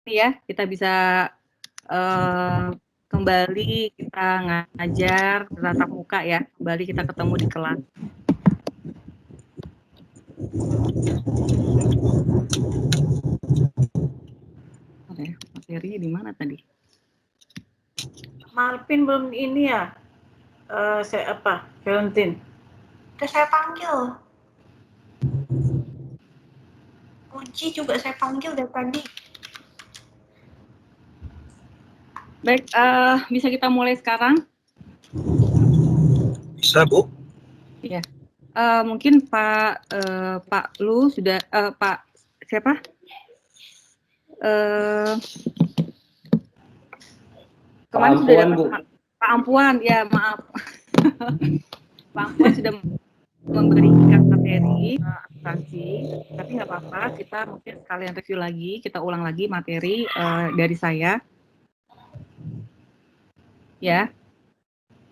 ya, kita bisa kembali kita ngajar tatap muka ya, kembali kita ketemu di kelas. Materi di mana tadi? Malvin belum ini ya, Valentine. Udah saya panggil. Puji juga saya panggil dari tadi. Baik, bisa kita mulai sekarang? Bisa, Bu. Iya. Mungkin Pak Lu sudah, Pak siapa? Kemarin sudah ada Pak Ampuan, ya maaf. Pak Ampuan sudah memberikan materi asuransi, tapi nggak apa-apa, kita mungkin sekalian review lagi, kita ulang lagi materi dari saya. Ya,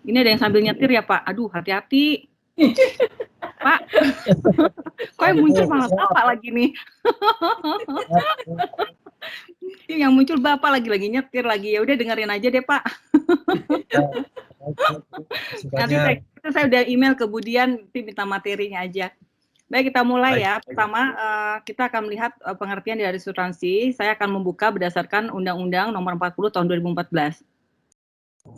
ini ada yang sambil nyetir ya Pak. Aduh, hati-hati. Pak, kok yang muncul malah Bapak lagi nih. Yang muncul Bapak lagi nyetir lagi. Ya udah dengerin aja deh Pak. Nanti saya udah email ke Budian, nanti minta materinya aja. Baik, kita mulai ya. Pertama, kita akan melihat pengertian dari asuransi. Saya akan membuka berdasarkan Undang-Undang Nomor 40 Tahun 2014.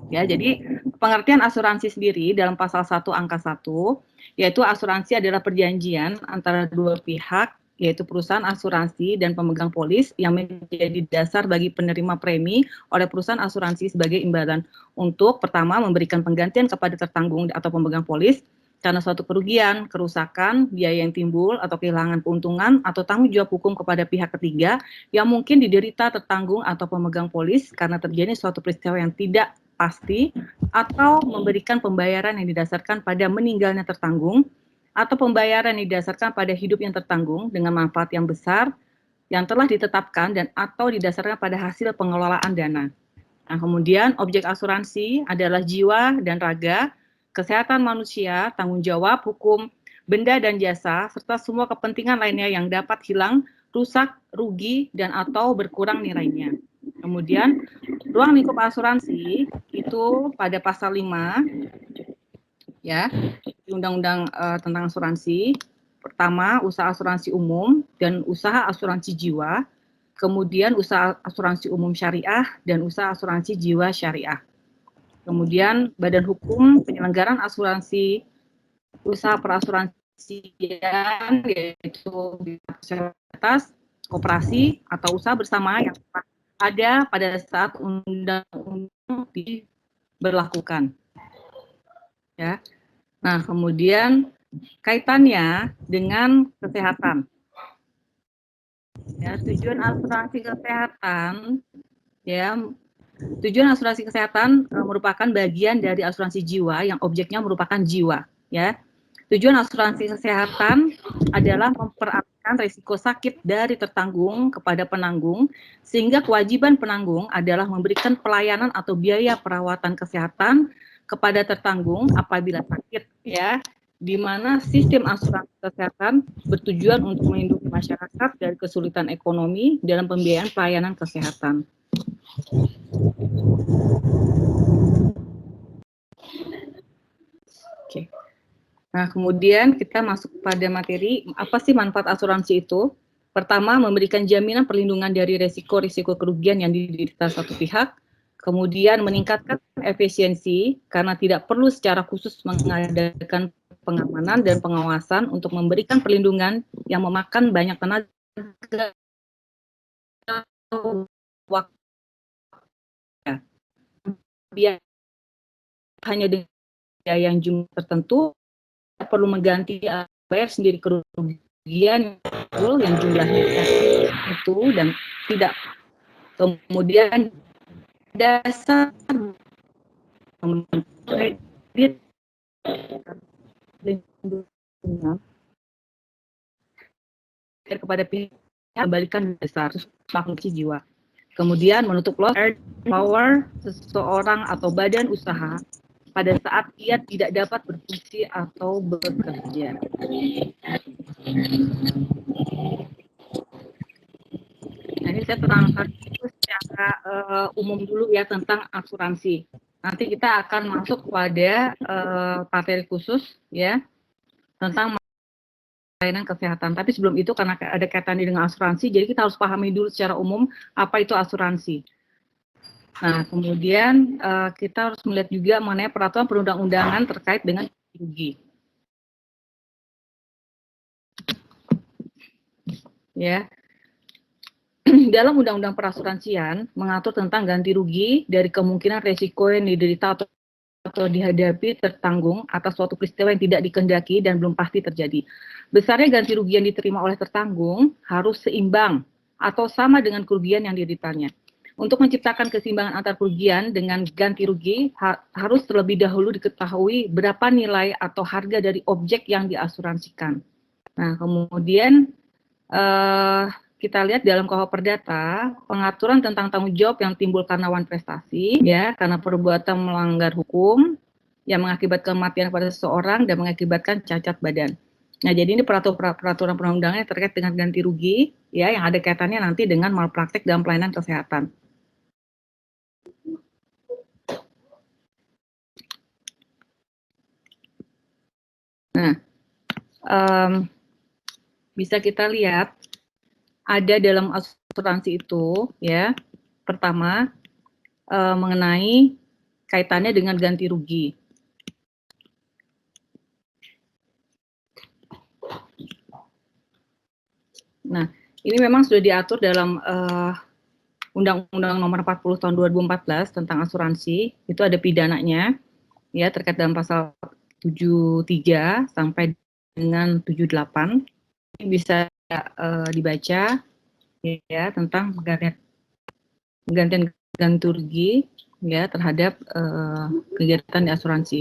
Ya, jadi pengertian asuransi sendiri dalam pasal 1 angka 1, yaitu asuransi adalah perjanjian antara dua pihak, yaitu perusahaan asuransi dan pemegang polis yang menjadi dasar bagi penerima premi oleh perusahaan asuransi sebagai imbalan untuk pertama memberikan penggantian kepada tertanggung atau pemegang polis karena suatu kerugian, kerusakan, biaya yang timbul atau kehilangan keuntungan atau tanggung jawab hukum kepada pihak ketiga yang mungkin diderita tertanggung atau pemegang polis karena terjadi suatu peristiwa yang tidak pasti atau memberikan pembayaran yang didasarkan pada meninggalnya tertanggung atau pembayaran yang didasarkan pada hidup yang tertanggung dengan manfaat yang besar yang telah ditetapkan dan atau didasarkan pada hasil pengelolaan dana. Nah, kemudian objek asuransi adalah jiwa dan raga, kesehatan manusia, tanggung jawab, hukum, benda dan jasa, serta semua kepentingan lainnya yang dapat hilang, rusak, rugi, dan atau berkurang nilainya. Kemudian, ruang lingkup asuransi itu pada pasal 5, ya, Undang-Undang tentang asuransi. Pertama, usaha asuransi umum dan usaha asuransi jiwa. Kemudian usaha asuransi umum syariah dan usaha asuransi jiwa syariah. Kemudian badan hukum penyelenggaraan asuransi usaha perasuransian yaitu atas koperasi atau usaha bersama yang ada pada saat undang-undang diberlakukan. Ya. Nah, kemudian kaitannya dengan kesehatan. Ya, tujuan asuransi kesehatan, ya, tujuan asuransi kesehatan merupakan bagian dari asuransi jiwa yang objeknya merupakan jiwa, ya. Tujuan asuransi kesehatan adalah memperhatikan risiko sakit dari tertanggung kepada penanggung, sehingga kewajiban penanggung adalah memberikan pelayanan atau biaya perawatan kesehatan kepada tertanggung apabila sakit, ya, di mana sistem asuransi kesehatan bertujuan untuk melindungi masyarakat dari kesulitan ekonomi dalam pembiayaan pelayanan kesehatan. Oke. Nah, kemudian kita masuk pada materi, apa sih manfaat asuransi itu? Pertama, memberikan jaminan perlindungan dari risiko-risiko kerugian yang diderita satu pihak, kemudian meningkatkan efisiensi karena tidak perlu secara khusus mengadakan pengamanan dan pengawasan untuk memberikan perlindungan yang memakan banyak tenaga waktu. Biar hanya dengan biaya yang jumlah tertentu, perlu mengganti bayar sendiri kerugian yang jumlahnya itu dan tidak. Kemudian dasar kredit kepada pihak kembalikan dasar fakultas jiwa. Kemudian menutup loss power seseorang atau badan usaha pada saat ia tidak dapat berfungsi atau bekerja. Nah, ini saya terangkan umum dulu ya tentang asuransi. Nanti kita akan masuk pada materi khusus ya tentang layanan kesehatan. Tapi sebelum itu karena ada kaitannya dengan asuransi, jadi kita harus pahami dulu secara umum apa itu asuransi. Nah, kemudian kita harus melihat juga mengenai peraturan perundang-undangan terkait dengan rugi. Ya. Dalam Undang-Undang Perasuransian mengatur tentang ganti rugi dari kemungkinan resiko yang diderita atau dihadapi tertanggung atas suatu peristiwa yang tidak dikehendaki dan belum pasti terjadi. Besarnya ganti rugi yang diterima oleh tertanggung harus seimbang atau sama dengan kerugian yang dideritanya. Untuk menciptakan keseimbangan antar kerugian dengan ganti rugi harus terlebih dahulu diketahui berapa nilai atau harga dari objek yang diasuransikan. Nah, kemudian kita lihat dalam KUHP Perdata, pengaturan tentang tanggung jawab yang timbul karena wan prestasi, ya, karena perbuatan melanggar hukum yang mengakibatkan kematian pada seseorang dan mengakibatkan cacat badan. Nah, jadi ini peraturan perundang-undangan terkait dengan ganti rugi, ya, yang ada kaitannya nanti dengan malpraktek dalam pelayanan kesehatan. Nah, bisa kita lihat ada dalam asuransi itu, ya, pertama mengenai kaitannya dengan ganti rugi. Nah, ini memang sudah diatur dalam Undang-Undang Nomor 40 Tahun 2014 tentang asuransi, itu ada pidananya, ya, terkait dalam pasal 73 sampai dengan 78. Ini bisa dibaca, ya, tentang penggantian ganti rugi, ya, terhadap kegiatan di asuransi.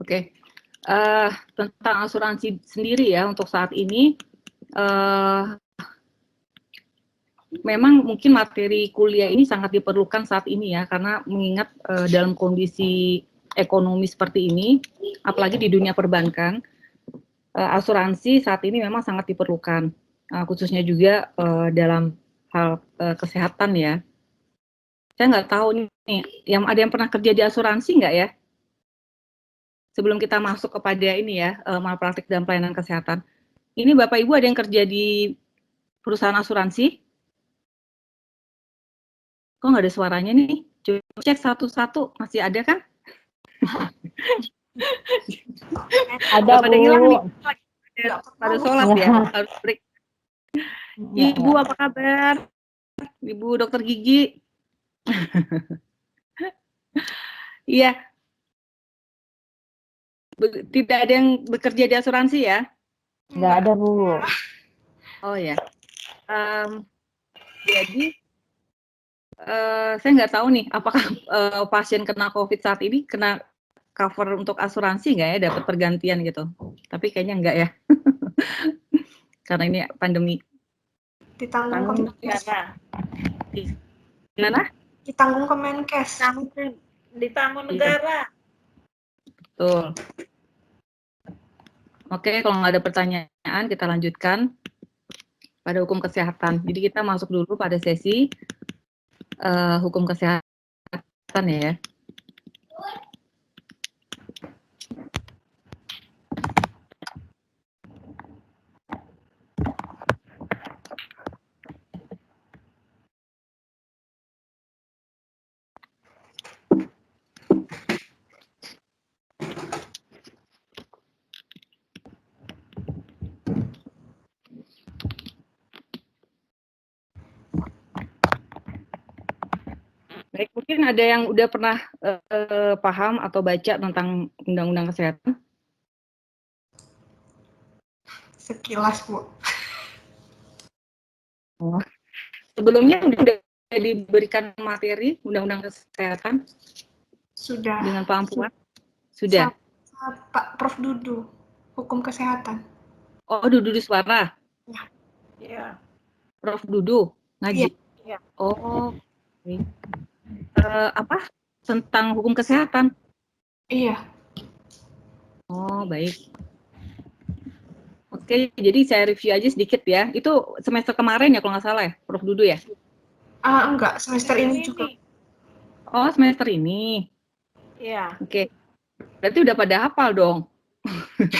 Oke, tentang asuransi sendiri ya untuk saat ini, memang mungkin materi kuliah ini sangat diperlukan saat ini ya, karena mengingat dalam kondisi ekonomi seperti ini, apalagi di dunia perbankan, asuransi saat ini memang sangat diperlukan, khususnya juga dalam hal kesehatan ya. Saya nggak tahu nih, ada yang pernah kerja di asuransi nggak ya? Sebelum kita masuk kepada ini ya, malpraktik dalam pelayanan kesehatan. Ini Bapak Ibu ada yang kerja di perusahaan asuransi? Kok nggak ada suaranya nih? Coba cek satu-satu, masih ada kan? Ada, Bu. Hilang nih. Pada sholat ya, harus break. Ibu apa kabar? Ibu dokter gigi. Iya. Tidak ada yang bekerja di asuransi ya? Nggak ada, Bu. Oh ya. Jadi saya nggak tahu nih, apakah pasien kena COVID saat ini kena cover untuk asuransi nggak ya, dapat pergantian gitu. Tapi kayaknya nggak ya. Karena ini pandemi. Ditanggung Kemenkes. Gimana? Ditanggung Kemenkes. Ditanggung negara. Betul. Oke, kalau nggak ada pertanyaan, kita lanjutkan pada hukum kesehatan. Jadi kita masuk dulu pada sesi hukum kesehatan ya. Baik, mungkin ada yang udah pernah paham atau baca tentang Undang-Undang Kesehatan? Sekilas, Bu. Oh. Sebelumnya udah diberikan materi Undang-Undang Kesehatan? Sudah. dengan Pak Ampuan? Sudah. Pak Prof Dudu, hukum kesehatan. Oh, Dudu Suara. Iya. Prof Dudu ngaji. Iya. Oh. Okay. Apa? Tentang hukum kesehatan. Iya. Oh, baik. Oke, jadi saya review aja sedikit ya. Itu semester kemarin ya kalau nggak salah ya, Prof Dudu ya? Enggak, semester ini juga. Oh, semester ini. Iya. Oke. Berarti udah pada hafal dong.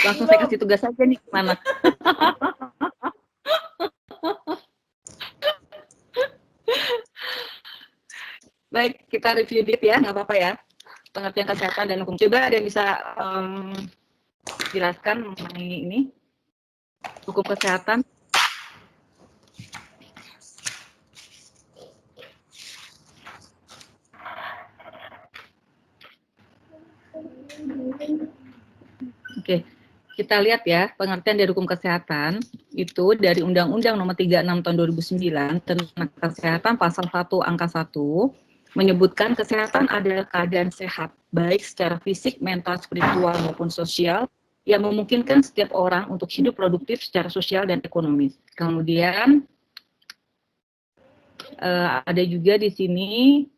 Langsung saya kasih tugas aja nih gimana. Baik, kita review dikit ya, nggak apa-apa ya. Pengertian kesehatan dan hukum. Coba ada yang bisa jelaskan mengenai ini? Hukum kesehatan. Oke, kita lihat ya, pengertian dari hukum kesehatan itu dari Undang-Undang Nomor 36 Tahun 2009 tentang kesehatan pasal 1 angka 1 menyebutkan kesehatan adalah keadaan sehat baik secara fisik, mental, spiritual maupun sosial yang memungkinkan setiap orang untuk hidup produktif secara sosial dan ekonomis. Kemudian ada juga di sini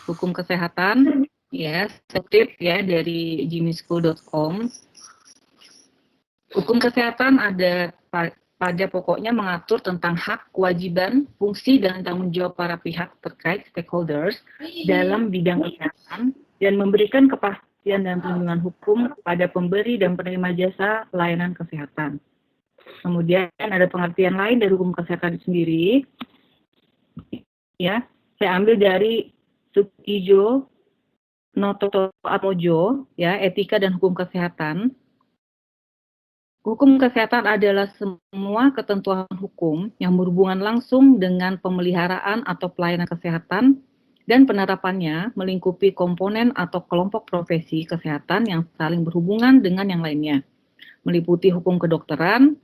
hukum kesehatan ya, kutip ya dari jimmyschool.com. Hukum kesehatan ada pada pokoknya mengatur tentang hak, kewajiban, fungsi, dan tanggung jawab para pihak terkait stakeholders dalam bidang kesehatan dan memberikan kepastian dan perlindungan hukum pada pemberi dan penerima jasa layanan kesehatan. Kemudian ada pengertian lain dari hukum kesehatan itu sendiri. Ya, saya ambil dari Sukijo Noto Atmojo, ya, etika dan hukum kesehatan. Hukum kesehatan adalah semua ketentuan hukum yang berhubungan langsung dengan pemeliharaan atau pelayanan kesehatan dan penerapannya melingkupi komponen atau kelompok profesi kesehatan yang saling berhubungan dengan yang lainnya, meliputi hukum kedokteran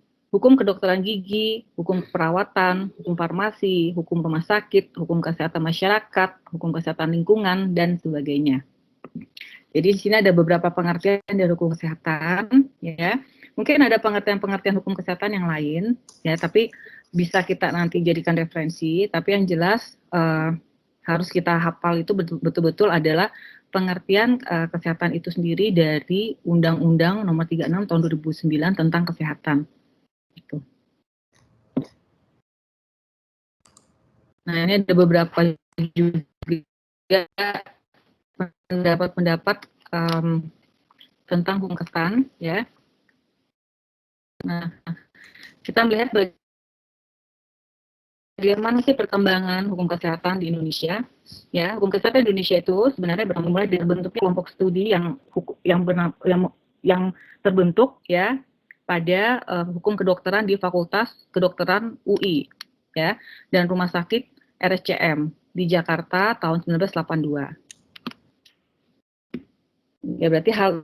gigi, hukum keperawatan, hukum farmasi, hukum rumah sakit, hukum kesehatan masyarakat, hukum kesehatan lingkungan, dan sebagainya. Jadi di sini ada beberapa pengertian dari hukum kesehatan, ya. Mungkin ada pengertian-pengertian hukum kesehatan yang lain, ya, tapi bisa kita nanti jadikan referensi. Tapi yang jelas harus kita hafal itu betul-betul adalah pengertian kesehatan itu sendiri dari Undang-Undang Nomor 36 Tahun 2009 tentang kesehatan. Gitu. Nah, ini ada beberapa juga pendapat-pendapat tentang hukum kesehatan, ya. Nah, kita melihat bagaimana sih perkembangan hukum kesehatan di Indonesia. Ya, hukum kesehatan di Indonesia itu sebenarnya bermula dari bentuknya kelompok studi yang terbentuk ya pada hukum kedokteran di Fakultas Kedokteran UI, ya, dan Rumah Sakit RSCM di Jakarta tahun 1982. Ya, berarti hal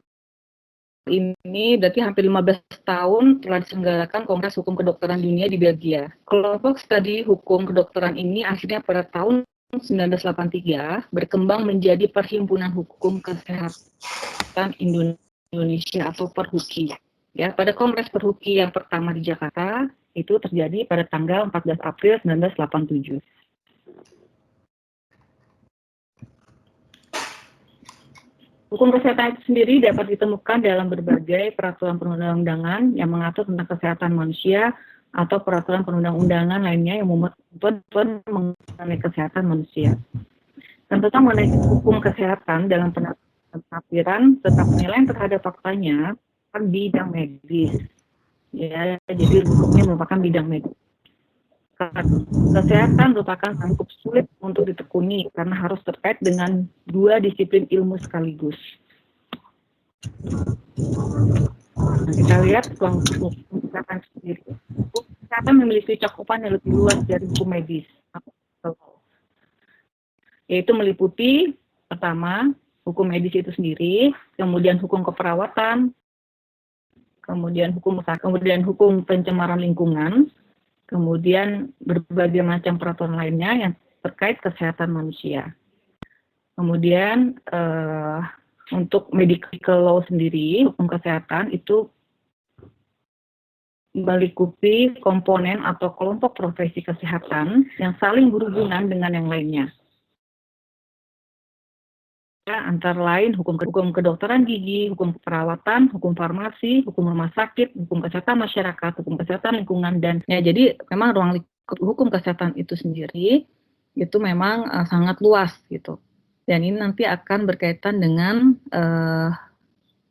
ini berarti hampir 15 tahun telah diselenggarakan Kongres Hukum Kedokteran Dunia di Belgia. Kelompok studi hukum kedokteran ini akhirnya pada tahun 1983 berkembang menjadi Perhimpunan Hukum Kesehatan Indonesia atau Perhuki. Ya, pada Kongres Perhuki yang pertama di Jakarta itu terjadi pada tanggal 14 April 1987. Hukum kesehatan itu sendiri dapat ditemukan dalam berbagai peraturan perundang-undangan yang mengatur tentang kesehatan manusia atau peraturan perundang-undangan lainnya yang memuat ketentuan mengenai kesehatan manusia. Dan tentang mengenai hukum kesehatan dalam penafsiran serta penilaian terhadap faktanya bidang medis. Ya, jadi hukumnya merupakan bidang medis. Kesehatan merupakan cukup sulit untuk ditekuni karena harus terkait dengan dua disiplin ilmu sekaligus. Nah, kita lihat hukum kesehatan sendiri. Hukum kesehatan memiliki cakupan yang lebih luas dari hukum medis, yaitu meliputi pertama hukum medis itu sendiri, kemudian hukum keperawatan, kemudian hukum pencemaran lingkungan, kemudian berbagai macam peraturan lainnya yang terkait kesehatan manusia. Kemudian untuk medical law sendiri, hukum kesehatan itu melingkupi komponen atau kelompok profesi kesehatan yang saling berhubungan dengan yang lainnya. Ya, antara lain hukum kedokteran gigi, hukum perawatan, hukum farmasi, hukum rumah sakit, hukum kesehatan masyarakat, hukum kesehatan lingkungan, dan ya jadi memang ruang lingkup hukum kesehatan itu sendiri itu memang sangat luas gitu. Dan ini nanti akan berkaitan dengan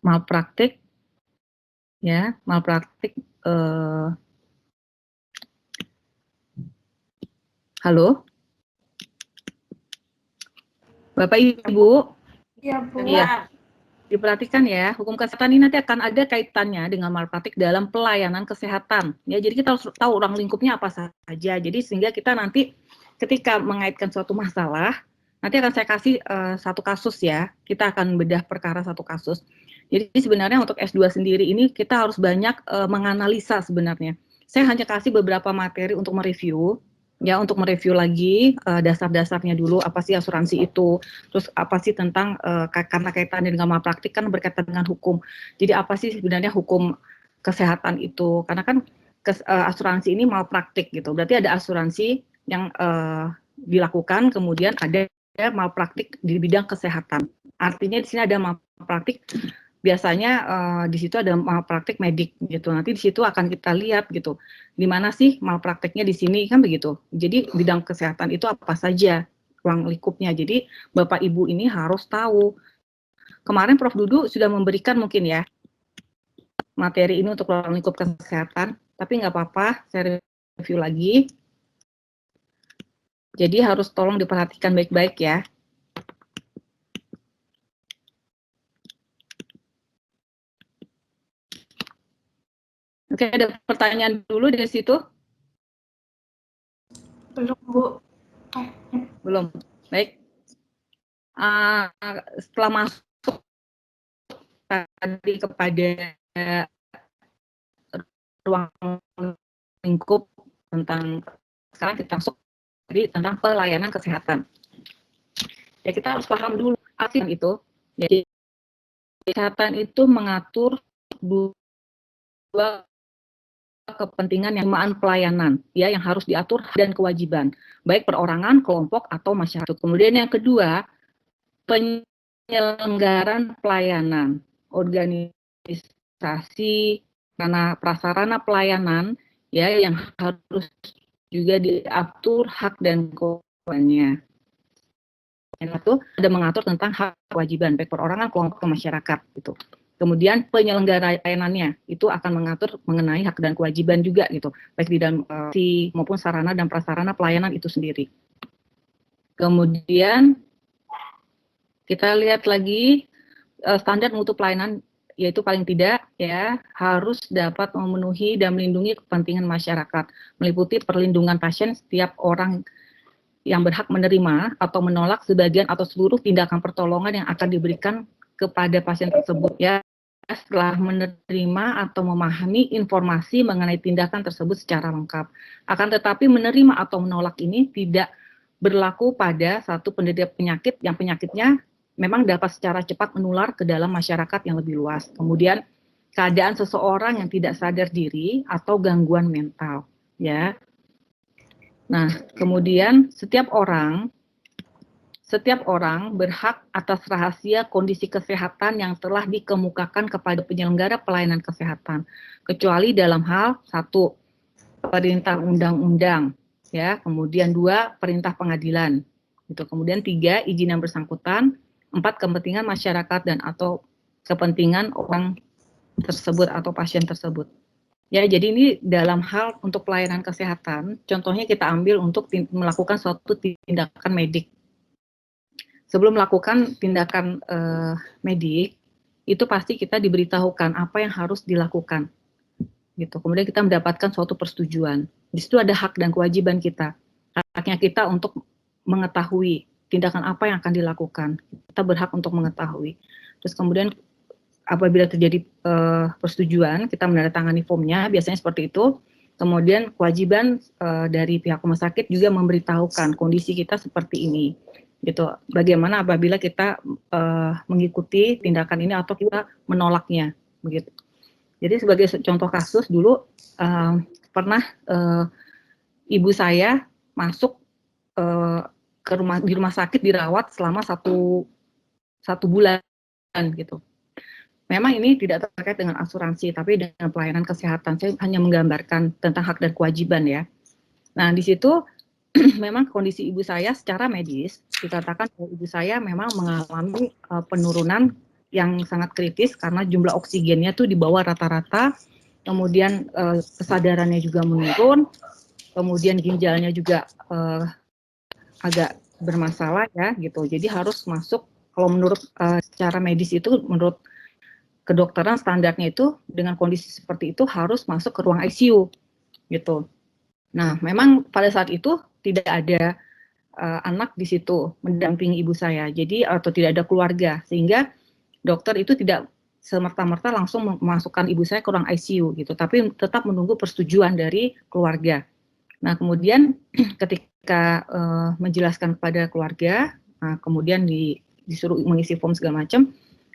malpraktik, ya malpraktik. Halo, Bapak Ibu. Iya, Bu. Iya, diperhatikan ya, hukum kesehatan ini nanti akan ada kaitannya dengan malpraktik dalam pelayanan kesehatan. Ya, jadi kita harus tahu ruang lingkupnya apa saja. Jadi sehingga kita nanti ketika mengaitkan suatu masalah, nanti akan saya kasih satu kasus ya. Kita akan bedah perkara satu kasus. Jadi sebenarnya untuk S2 sendiri ini kita harus banyak menganalisa sebenarnya. Saya hanya kasih beberapa materi untuk mereview. Ya, untuk mereview lagi dasar-dasarnya dulu, apa sih asuransi itu, terus apa sih tentang karena kaitannya dengan malpraktik kan berkaitan dengan hukum. Jadi apa sih sebenarnya hukum kesehatan itu? Karena kan asuransi ini malpraktik gitu. Berarti ada asuransi yang dilakukan, kemudian ada malpraktik di bidang kesehatan. Artinya di sini ada malpraktik, biasanya di situ ada malpraktik medik gitu. Nanti di situ akan kita lihat gitu, di mana sih malpraktiknya di sini kan begitu. Jadi bidang kesehatan itu apa saja ruang lingkupnya. Jadi Bapak Ibu ini harus tahu. Kemarin Prof. Dudu sudah memberikan mungkin ya materi ini untuk ruang lingkup kesehatan, tapi nggak apa-apa, saya review lagi. Jadi harus tolong diperhatikan baik-baik ya. Oke, ada pertanyaan dulu dari situ? Belum, Bu. Belum. Baik. Setelah masuk tadi kepada ruang lingkup tentang, sekarang kita masuk jadi tentang pelayanan kesehatan. Ya, kita harus paham dulu arti itu. Jadi kesehatan itu mengatur dua kepentingan yang pelayanan ya yang harus diatur dan kewajiban baik perorangan, kelompok atau masyarakat. Kemudian yang kedua, penyelenggaran pelayanan, organisasi, karena prasarana pelayanan ya yang harus juga diatur hak dan kewajibannya. Yang itu ada mengatur tentang hak kewajiban baik perorangan, kelompok, atau masyarakat gitu. Kemudian penyelenggara layanannya itu akan mengatur mengenai hak dan kewajiban juga gitu, baik di dalam maupun sarana dan prasarana pelayanan itu sendiri. Kemudian kita lihat lagi standar mutu pelayanan, yaitu paling tidak ya harus dapat memenuhi dan melindungi kepentingan masyarakat, meliputi perlindungan pasien setiap orang yang berhak menerima atau menolak sebagian atau seluruh tindakan pertolongan yang akan diberikan kepada pasien tersebut ya setelah menerima atau memahami informasi mengenai tindakan tersebut secara lengkap. Akan tetapi menerima atau menolak ini tidak berlaku pada satu penderita penyakit yang penyakitnya memang dapat secara cepat menular ke dalam masyarakat yang lebih luas. Kemudian keadaan seseorang yang tidak sadar diri atau gangguan mental ya. Nah, kemudian setiap orang berhak atas rahasia kondisi kesehatan yang telah dikemukakan kepada penyelenggara pelayanan kesehatan, kecuali dalam hal 1, perintah undang-undang, ya, kemudian 2, perintah pengadilan, gitu. Kemudian 3, izin yang bersangkutan, 4, kepentingan masyarakat dan atau kepentingan orang tersebut atau pasien tersebut. Ya, jadi ini dalam hal untuk pelayanan kesehatan, contohnya kita ambil untuk melakukan suatu tindakan medik. Sebelum melakukan tindakan medik, itu pasti kita diberitahukan apa yang harus dilakukan. Gitu. Kemudian kita mendapatkan suatu persetujuan. Di situ ada hak dan kewajiban kita. Haknya kita untuk mengetahui tindakan apa yang akan dilakukan. Kita berhak untuk mengetahui. Terus kemudian apabila terjadi persetujuan, kita menandatangani formnya, biasanya seperti itu. Kemudian kewajiban dari pihak rumah sakit juga memberitahukan kondisi kita seperti ini. gitu. Bagaimana apabila kita mengikuti tindakan ini atau kita menolaknya, begitu. Jadi sebagai contoh kasus dulu pernah ibu saya masuk di rumah sakit dirawat selama satu bulan gitu. Memang ini tidak terkait dengan asuransi, tapi dengan pelayanan kesehatan. Saya hanya menggambarkan tentang hak dan kewajiban ya. Nah di situ memang kondisi ibu saya secara medis dikatakan bahwa ibu saya memang mengalami penurunan yang sangat kritis karena jumlah oksigennya tuh di bawah rata-rata, kemudian kesadarannya juga menurun, kemudian ginjalnya juga agak bermasalah ya gitu. Jadi harus masuk, kalau menurut secara medis itu, menurut kedokteran standarnya itu dengan kondisi seperti itu harus masuk ke ruang ICU gitu. Nah, memang pada saat itu tidak ada anak di situ mendampingi ibu saya, jadi atau tidak ada keluarga, sehingga dokter itu tidak semerta-merta langsung memasukkan ibu saya ke ruang ICU gitu, tapi tetap menunggu persetujuan dari keluarga. Nah, kemudian ketika menjelaskan kepada keluarga, kemudian disuruh mengisi form segala macam.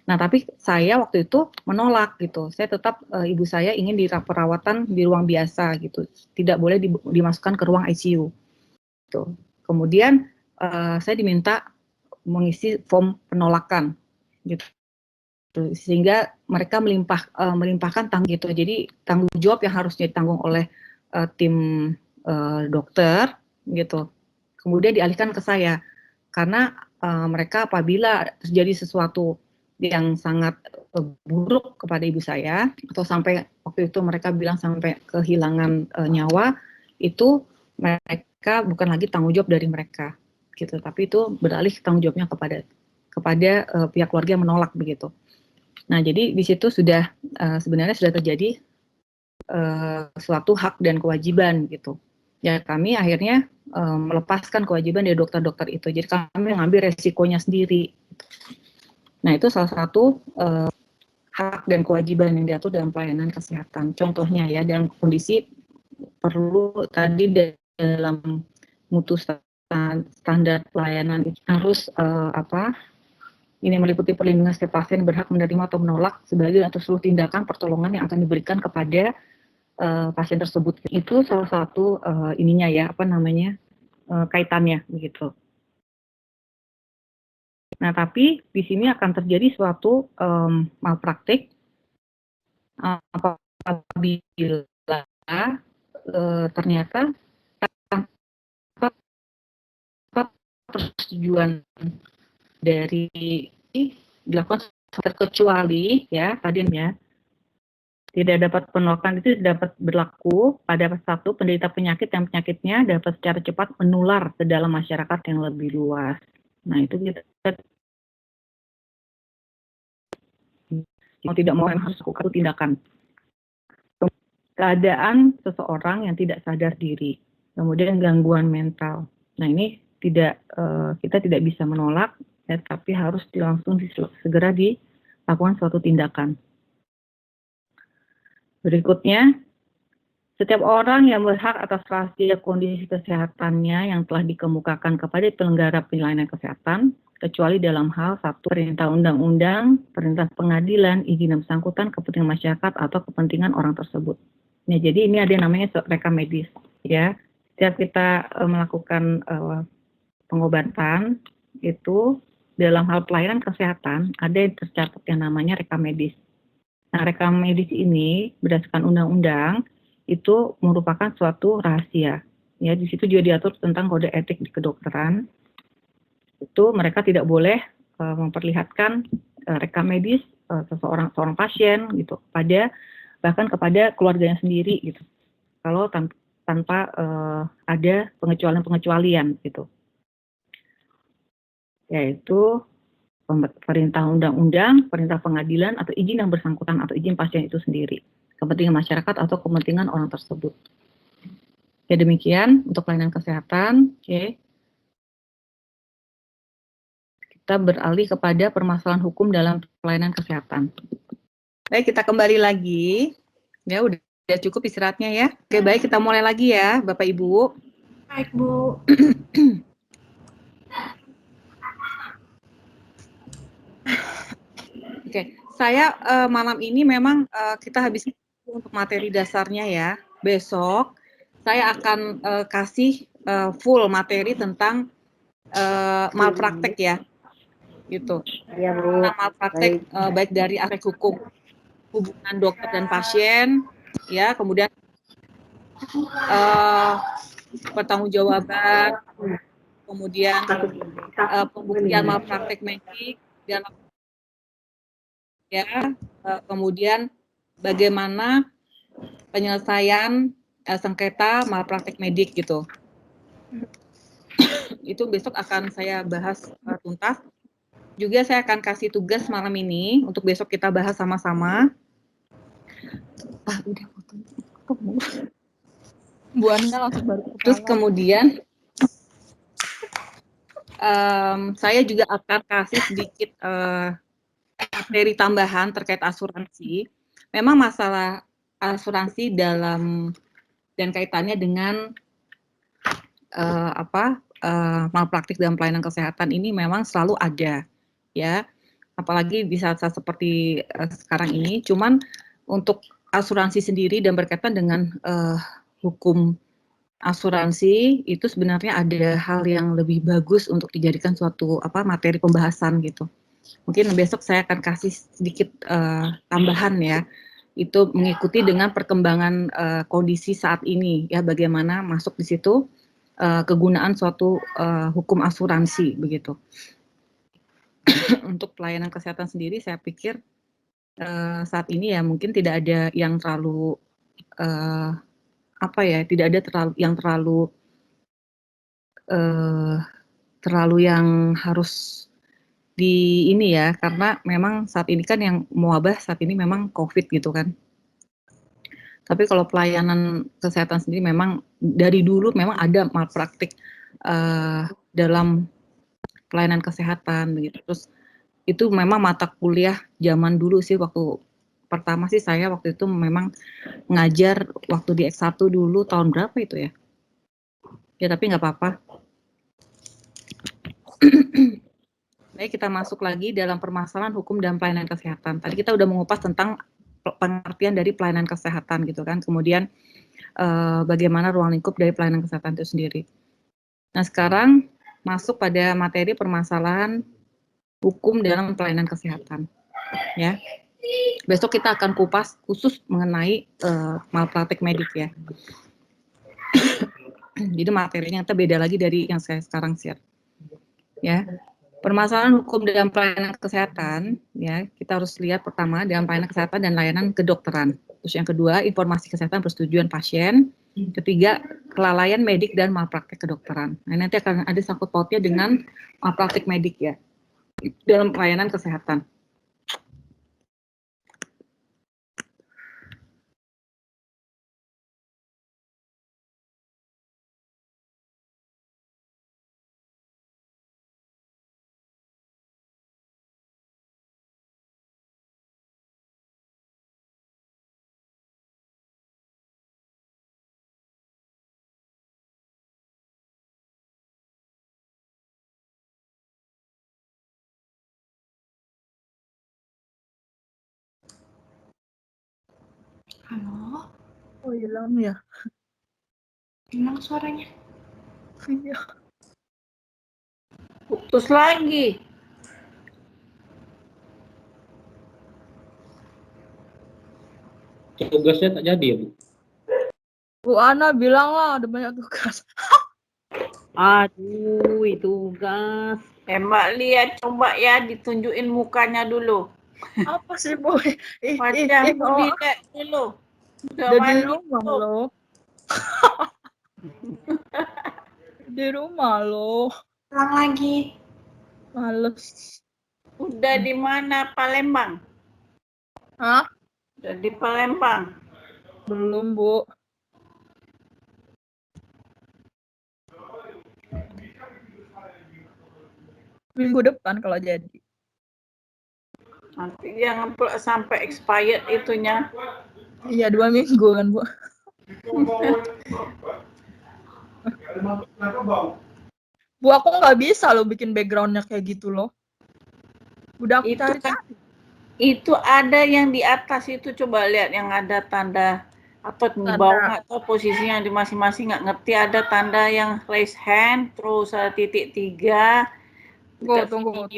Nah, tapi saya waktu itu menolak gitu. Saya tetap ibu saya ingin perawatan di ruang biasa gitu. Tidak boleh dimasukkan ke ruang ICU. Gitu. Kemudian saya diminta mengisi form penolakan gitu. Sehingga mereka melimpahkan tanggung gitu. Jadi tanggung jawab yang harusnya ditanggung oleh tim dokter gitu. Kemudian dialihkan ke saya karena mereka apabila terjadi sesuatu yang sangat buruk kepada ibu saya atau sampai waktu itu mereka bilang sampai kehilangan nyawa, itu mereka bukan lagi tanggung jawab dari mereka gitu, tapi itu beralih tanggung jawabnya kepada pihak keluarga yang menolak begitu. Nah, jadi di situ sudah sebenarnya sudah terjadi suatu hak dan kewajiban gitu. Ya, kami akhirnya melepaskan kewajiban dari dokter-dokter itu. Jadi kami mengambil resikonya sendiri. Nah, itu salah satu hak dan kewajiban yang diatur dalam pelayanan kesehatan. Contohnya ya, dalam kondisi perlu tadi dalam mutu standar pelayanan itu harus ini meliputi perlindungan setiap pasien berhak menerima atau menolak sebagai atau seluruh tindakan pertolongan yang akan diberikan kepada pasien tersebut. Itu salah satu ininya ya, kaitannya begitu. Nah, tapi di sini akan terjadi suatu malpraktik apabila ternyata tanpa persetujuan dari dilakukan terkecuali ya tadinya tidak dapat penolakan itu dapat berlaku pada satu penderita penyakit yang penyakitnya dapat secara cepat menular ke dalam masyarakat yang lebih luas. Nah, itu kita mau tidak mau harus lakukan tindakan. Keadaan seseorang yang tidak sadar diri, kemudian gangguan mental. Nah, ini kita tidak bisa menolak, ya, tapi harus segera dilakukan suatu tindakan. Berikutnya, setiap orang yang berhak atas rahasia kondisi kesehatannya yang telah dikemukakan kepada penyelenggara pelayanan kesehatan, kecuali dalam hal satu perintah undang-undang, perintah pengadilan, izin yang bersangkutan, kepentingan masyarakat atau kepentingan orang tersebut. Nah, jadi ini ada yang namanya rekam medis, ya. Setiap kita melakukan pengobatan itu dalam hal pelayanan kesehatan ada yang tercatat yang namanya rekam medis. Nah, rekam medis ini berdasarkan undang-undang itu merupakan suatu rahasia. Ya, di situ juga diatur tentang kode etik di kedokteran. Itu mereka tidak boleh memperlihatkan rekam medis seorang pasien gitu bahkan kepada keluarganya sendiri gitu. Kalau tanpa ada pengecualian gitu. Yaitu perintah undang-undang, perintah pengadilan atau izin yang bersangkutan atau izin pasien itu sendiri. Kepentingan masyarakat atau kepentingan orang tersebut. Ya, demikian untuk pelayanan kesehatan. Oke. Kita beralih kepada permasalahan hukum dalam pelayanan kesehatan. Baik, kita kembali lagi. Ya, udah cukup istirahatnya ya. Oke, baik, kita mulai lagi ya, Bapak Ibu. Baik, Bu. Oke, saya malam ini memang kita habis untuk materi dasarnya ya. Besok saya akan kasih full materi tentang malpraktek ya, gitu. Iya, Bu. Malpraktek baik dari aspek hukum, hubungan dokter dan pasien, ya, kemudian pertanggungjawaban, kemudian pembuktian malpraktek medis dalam ya, kemudian bagaimana penyelesaian sengketa malpraktek medik gitu. Itu besok akan saya bahas tuntas. Juga saya akan kasih tugas malam ini untuk besok kita bahas sama-sama. Udah Bu Anda langsung baru kepala. Terus kemudian saya juga akan kasih sedikit materi tambahan terkait asuransi. Memang masalah asuransi dalam dan kaitannya dengan malpraktik dalam pelayanan kesehatan ini memang selalu ada, ya. Apalagi di saat-saat seperti sekarang ini. Cuman untuk asuransi sendiri dan berkaitan dengan hukum asuransi itu sebenarnya ada hal yang lebih bagus untuk dijadikan suatu materi pembahasan gitu. Mungkin besok saya akan kasih sedikit tambahan ya. Itu mengikuti dengan perkembangan kondisi saat ini ya, bagaimana masuk di situ kegunaan suatu hukum asuransi begitu. Untuk pelayanan kesehatan sendiri saya pikir saat ini ya mungkin tidak ada yang terlalu tidak ada terlalu yang harus di ini ya, karena memang saat ini kan yang mewabah saat ini memang COVID gitu kan. Tapi kalau pelayanan kesehatan sendiri memang dari dulu memang ada malpraktik dalam pelayanan kesehatan begitu. Terus itu memang mata kuliah zaman dulu sih, waktu pertama sih saya waktu itu memang ngajar waktu di S1 dulu tahun berapa itu ya. Ya tapi nggak apa-apa. Baik, kita masuk lagi dalam permasalahan hukum dan pelayanan kesehatan. Tadi kita udah mengupas tentang pengertian dari pelayanan kesehatan gitu kan. Kemudian bagaimana ruang lingkup dari pelayanan kesehatan itu sendiri. Nah, sekarang masuk pada materi permasalahan hukum dalam pelayanan kesehatan. Ya. Besok kita akan kupas khusus mengenai malpraktek medik ya. Jadi materinya kita beda lagi dari yang saya sekarang share. Ya. Permasalahan hukum dalam pelayanan kesehatan, ya kita harus lihat pertama dalam pelayanan kesehatan dan layanan kedokteran. Terus yang kedua, informasi kesehatan persetujuan pasien. Ketiga, kelalaian medik dan malpraktek kedokteran. Nah, nanti akan ada sangkut pautnya dengan malpraktek medik ya dalam pelayanan kesehatan. Halo, Oh, hilang ya? hilang suaranya. Iya. Putus lagi. Tugasnya tak jadi ya, Bu? Bu Ana bilang lah ada banyak tugas. Aduh, itu tugas. Mbak lihat coba ya ditunjukin mukanya dulu. Apa sih, Bu? Wajah Bu lihat dulu. Udah Udah di mandi rumah belum? loh. Di rumah loh. Ulang lagi. Males. Udah di mana? Palembang? Hah? Udah di Palembang. Belum, Bu. Minggu depan kalau jadi. Nanti jangan sampai expired itunya. Iya, 2 minggu kan, Bu. Bu, aku nggak bisa loh bikin backgroundnya kayak gitu loh. Udah aku Itu kan cari-cari. Itu ada yang di atas itu, coba lihat yang ada tanda atau di bawah, nggak tahu posisinya di masing-masing, nggak ngerti. Ada tanda yang raise hand, terus titik 3. Tunggu.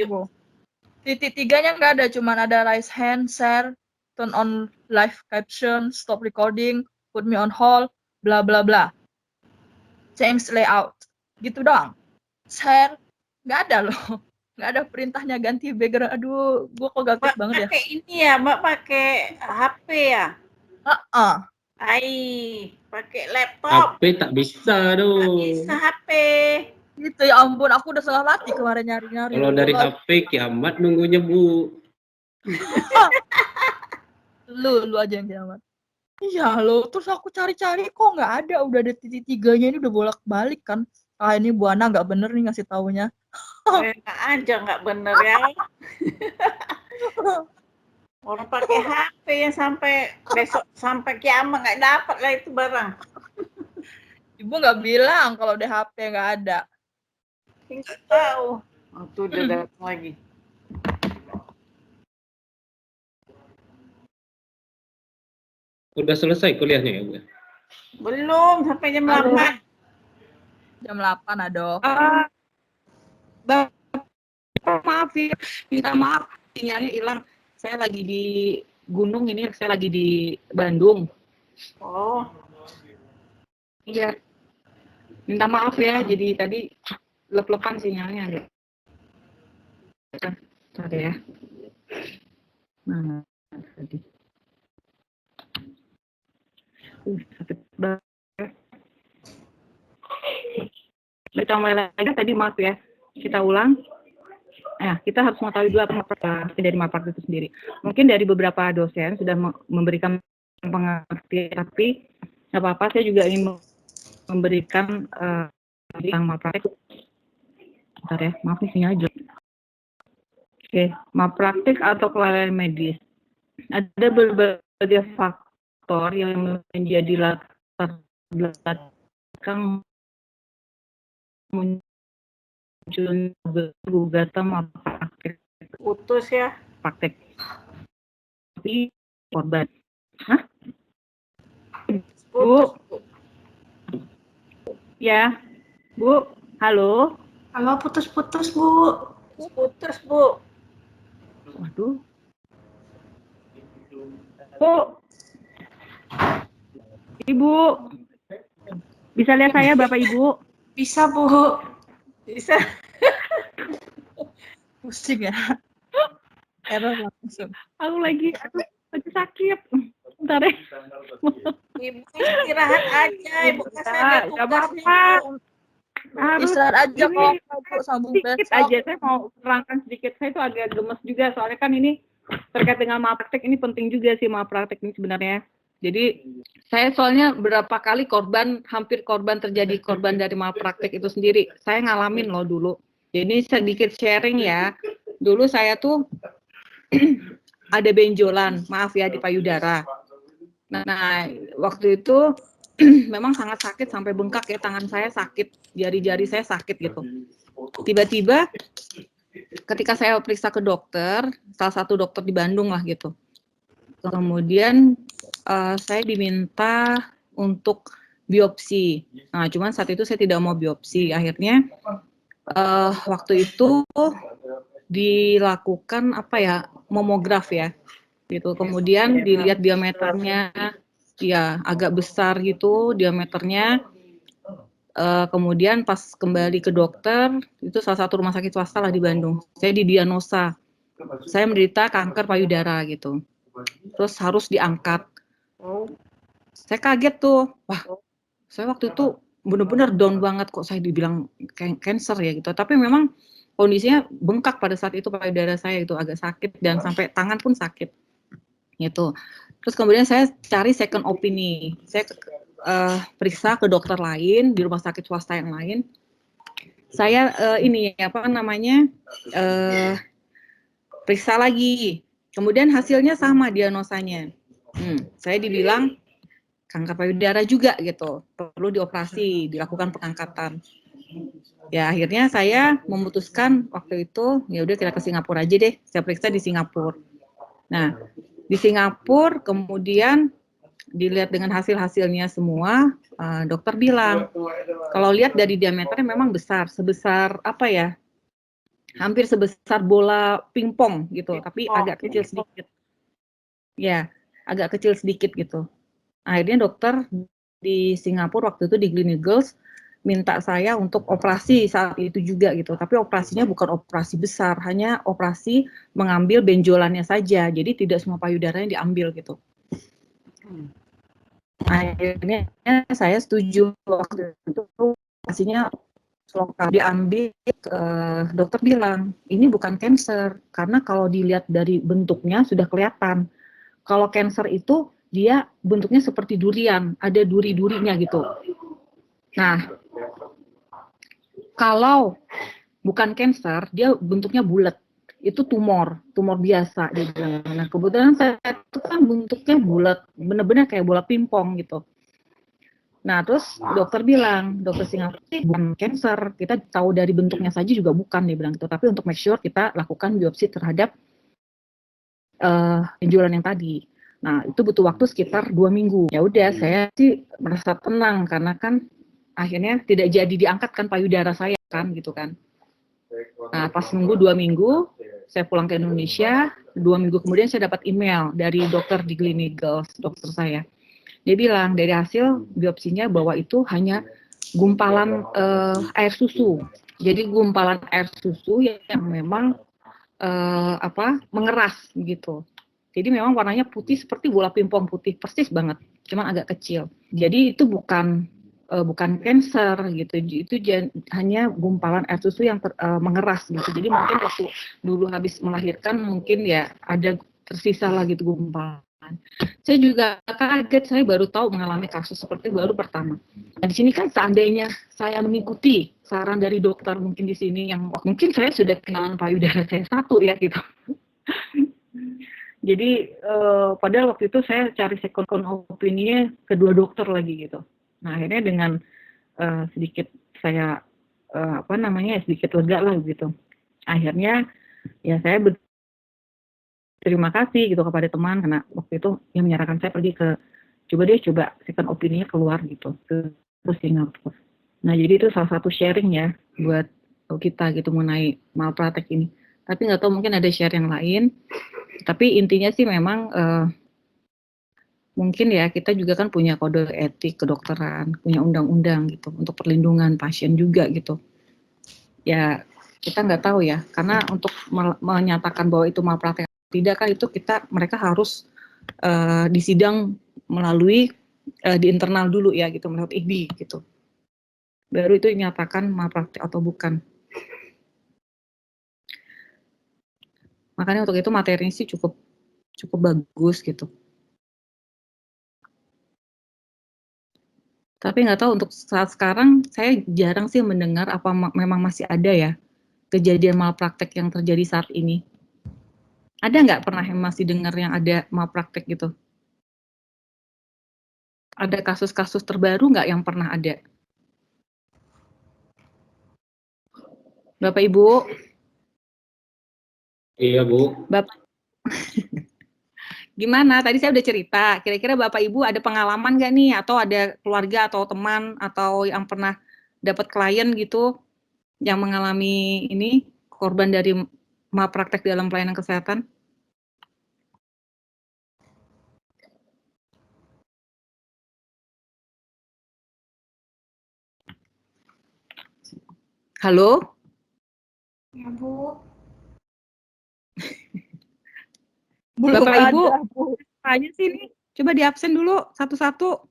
Titik 3-nya nggak ada, cuman ada raise hand, share, turn on live caption, stop recording, put me on hold, bla bla bla. Change layout. Gitu doang. Share, nggak ada loh. Nggak ada perintahnya ganti background. Aduh, gue kok gapit banget ya. Pakai ini ya, Mbak, pakai HP ya? Pakai laptop. HP tak bisa Nggak tuh. bisa HP. Gitu ya ampun, aku udah salah mati kemarin nyari-nyari. Kalau dari HP kiamat nunggunya, Bu. Lu aja yang kiamat. Iya lo, terus aku cari-cari kok nggak ada, udah ada titik 3-nya ini udah bolak-balik kan. Ah ini Bu Ana nggak bener nih ngasih taunya. Aja nggak bener ya. Orang pakai HP yang sampai besok sampai kiamat nggak dapat lah itu barang. Ibu nggak bilang kalau di HP nggak ada. Nggak tahu. Oh, tuh udah datang lagi. Udah selesai kuliahnya ya, Bu? Belum, sampai jam 8. Jam 8 ada. Maaf ya, minta maaf sinyalnya hilang. Saya lagi di gunung ini, saya lagi di Bandung. Oh, Iya. Minta maaf ya, jadi tadi lep-lepan sinyalnya. Tadi ya. Nah, tadi. Sakit banget. Kita mulai lagi tadi, maaf ya. Kita ulang. Kita harus mengetahui dulu apa dari malpraktik itu sendiri. Mungkin dari beberapa dosen sudah memberikan pengertian, tapi nggak apa-apa, saya juga ingin memberikan tentang malpraktik. Bentar ya, maaf nih sinyal jelek. Oke, malpraktik atau kelalaian medis. Ada berbagai faktor yang menjadi latar belakang munculnya gugatan malpraktik. putus ya. Praktek. Tapi korban. Hah? Bu. Ya. Bu, halo. Halo, putus-putus, Bu. Putus, Bu. Waduh. Bu. Ibu. Bisa lihat saya, Bapak Ibu? Bisa, Bu. Bisa. Pusing ya. Error langsung. Aku lagi sakit. Bentar ya. Ibu istirahat aja, Ibu kasih ada Nggak tugasnya. apa-apa. Harus Istirahat aja ini kalau mau sambung sedikit besok. aja. Saya mau terangkan sedikit. Saya itu agak gemes juga, soalnya kan ini terkait dengan malpraktik, ini penting juga sih malpraktik ini sebenarnya. Jadi saya soalnya berapa kali hampir korban dari malpraktik itu sendiri. Saya ngalamin loh dulu. Jadi sedikit sharing ya. Dulu saya tuh ada benjolan, maaf ya, di payudara. Nah, waktu itu memang sangat sakit sampai bengkak ya, tangan saya sakit, jari-jari saya sakit gitu. Tiba-tiba ketika saya periksa ke dokter, salah satu dokter di Bandung lah gitu. Kemudian saya diminta untuk biopsi. Nah, cuman saat itu saya tidak mau biopsi. Akhirnya waktu itu dilakukan mamograf ya. Gitu. Kemudian dilihat diameternya, ya agak besar gitu diameternya. Kemudian pas kembali ke dokter, itu salah satu rumah sakit swasta lah di Bandung. Saya didiagnosa, saya menderita kanker payudara gitu. Terus harus diangkat. Saya kaget tuh, wah, saya waktu itu benar-benar down banget kok saya dibilang cancer ya gitu. Tapi memang kondisinya bengkak pada saat itu, payudara saya itu agak sakit dan sampai tangan pun sakit gitu. Terus kemudian saya cari second opinion, saya periksa ke dokter lain di rumah sakit swasta yang lain. Saya periksa lagi, kemudian hasilnya sama diagnosanya. Saya dibilang kanker payudara juga gitu, perlu dioperasi, dilakukan pengangkatan. Ya akhirnya saya memutuskan waktu itu, ya udah kita ke Singapura aja deh, saya periksa di Singapura. Nah, di Singapura kemudian dilihat dengan hasil-hasilnya semua, dokter bilang kalau lihat dari diameternya memang besar, sebesar apa ya? Hampir sebesar bola pingpong gitu, tapi agak kecil sedikit. Ya, agak kecil sedikit gitu. Akhirnya dokter di Singapura waktu itu di Gleneagles minta saya untuk operasi saat itu juga gitu, tapi operasinya bukan operasi besar, hanya operasi mengambil benjolannya saja, jadi tidak semua payudaranya diambil gitu. Akhirnya saya setuju waktu itu operasinya lokal diambil. Dokter bilang ini bukan cancer karena kalau dilihat dari bentuknya sudah kelihatan. Kalau cancer itu dia bentuknya seperti durian, ada duri-durinya gitu. Nah, kalau bukan cancer, dia bentuknya bulat. Itu tumor biasa. Nah, kebetulan saya itu kan bentuknya bulat, benar-benar kayak bola pingpong gitu. Nah, terus dokter bilang, dokter Singapura bukan cancer, kita tahu dari bentuknya saja juga bukan, dia bilang gitu. Tapi untuk make sure kita lakukan biopsi terhadap benjolan yang tadi. Nah, itu butuh waktu sekitar 2 minggu. Ya udah, saya sih merasa tenang karena kan akhirnya tidak jadi diangkat kan payudara saya kan gitu kan. Nah, pas nunggu 2 minggu, saya pulang ke Indonesia. 2 minggu kemudian saya dapat email dari dokter di Gleneagles, dokter saya. Dia bilang dari hasil biopsinya bahwa itu hanya gumpalan air susu. Jadi gumpalan air susu yang memang mengeras gitu. Jadi memang warnanya putih seperti bola pingpong putih persis banget, cuman agak kecil. Jadi itu bukan cancer gitu. Itu hanya gumpalan air susu yang mengeras gitu. Jadi mungkin waktu dulu habis melahirkan mungkin ya ada tersisa lah gitu gumpalan. Saya juga kaget, saya baru tahu mengalami kasus seperti baru pertama. Nah, di sini kan seandainya saya mengikuti saran dari dokter mungkin di sini yang mungkin saya sudah kenalan payudara saya satu ya gitu. Jadi padahal waktu itu saya cari second opinion kedua dokter lagi gitu. Nah, akhirnya dengan sedikit saya sedikit lega lah gitu. Akhirnya ya saya terima kasih gitu kepada teman karena waktu itu yang menyarankan saya pergi ke coba second opinion-nya keluar gitu ke Singapura. Nah, jadi itu salah satu sharing ya buat kita gitu mengenai malpraktek ini. Tapi nggak tahu mungkin ada share yang lain. Tapi intinya sih memang mungkin ya kita juga kan punya kode etik kedokteran, punya undang-undang gitu untuk perlindungan pasien juga gitu. Ya kita nggak tahu ya, karena untuk menyatakan bahwa itu malpraktek tidak kan itu mereka harus disidang melalui di internal dulu ya gitu, menurut IGD gitu. Baru itu dinyatakan malpraktek atau bukan. Makanya untuk itu materinya sih cukup bagus gitu. Tapi nggak tahu untuk saat sekarang saya jarang sih mendengar apa memang masih ada ya kejadian malpraktek yang terjadi saat ini. Ada nggak pernah yang masih dengar yang ada malpraktek gitu? Ada kasus-kasus terbaru nggak yang pernah ada? Bapak Ibu? Iya, Bu. Bapak, gimana? Tadi saya udah cerita. Kira-kira Bapak Ibu ada pengalaman nggak nih? Atau ada keluarga atau teman atau yang pernah dapat klien gitu yang mengalami ini korban dari malpraktek dalam pelayanan kesehatan? Halo? Ya, Bu. Belum Bapak Ibu, ada, Bu. tanya sini. Coba di absen dulu satu-satu.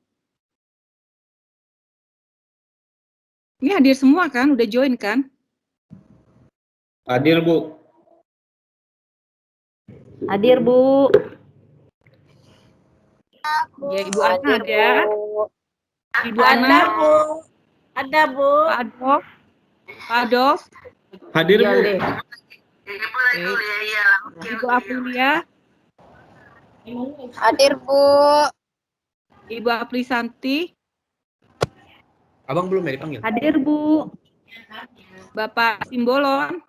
Ini hadir semua kan? Udah join kan? Hadir, Bu. Hadir, Bu. Ya, Ibu Ana ada. Ibu Ada, Ana, Bu. Ada, Bu. Pak Adolf. Pak Adolf. Hadir, Bu. Ibu Aprilia. Hadir, Bu. Ibu Aprisanti. Abang belum ya dipanggil? Hadir, Bu. Bapak Simbolon.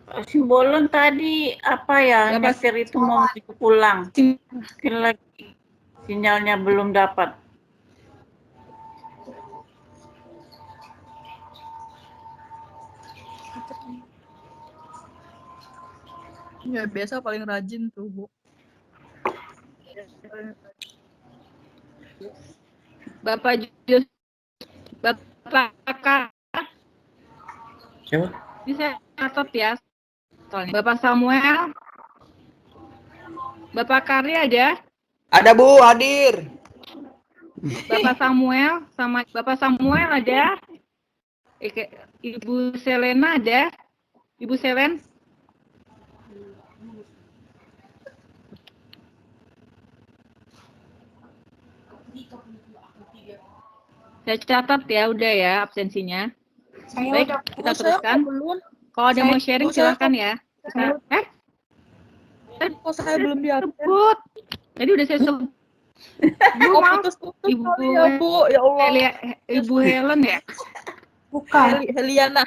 Pak Simbolon tadi apa ya, nyetir itu mau menuju pulang. Mungkin lagi sinyalnya belum dapat. Ya, biasa paling rajin tuh, Bu. Bapak Jus, Bapak Kak, Siapa? bisa catat ya. Soalnya. Bapak Samuel, Bapak Kari ada? Ada Bu, hadir. Bapak Samuel sama Bapak Samuel ada? Ibu Selena ada? Ibu Selen? Saya catat ya, udah ya absensinya. Saya Baik, udah kita teruskan. Kalau ada mau sharing silahkan ya. Kok saya belum diupdate? Sebut. Tadi udah saya sebut. Bu, putus-putus Ibu ya, Bu. Ya Allah. Ibu Helen ya? bukan. Heliana.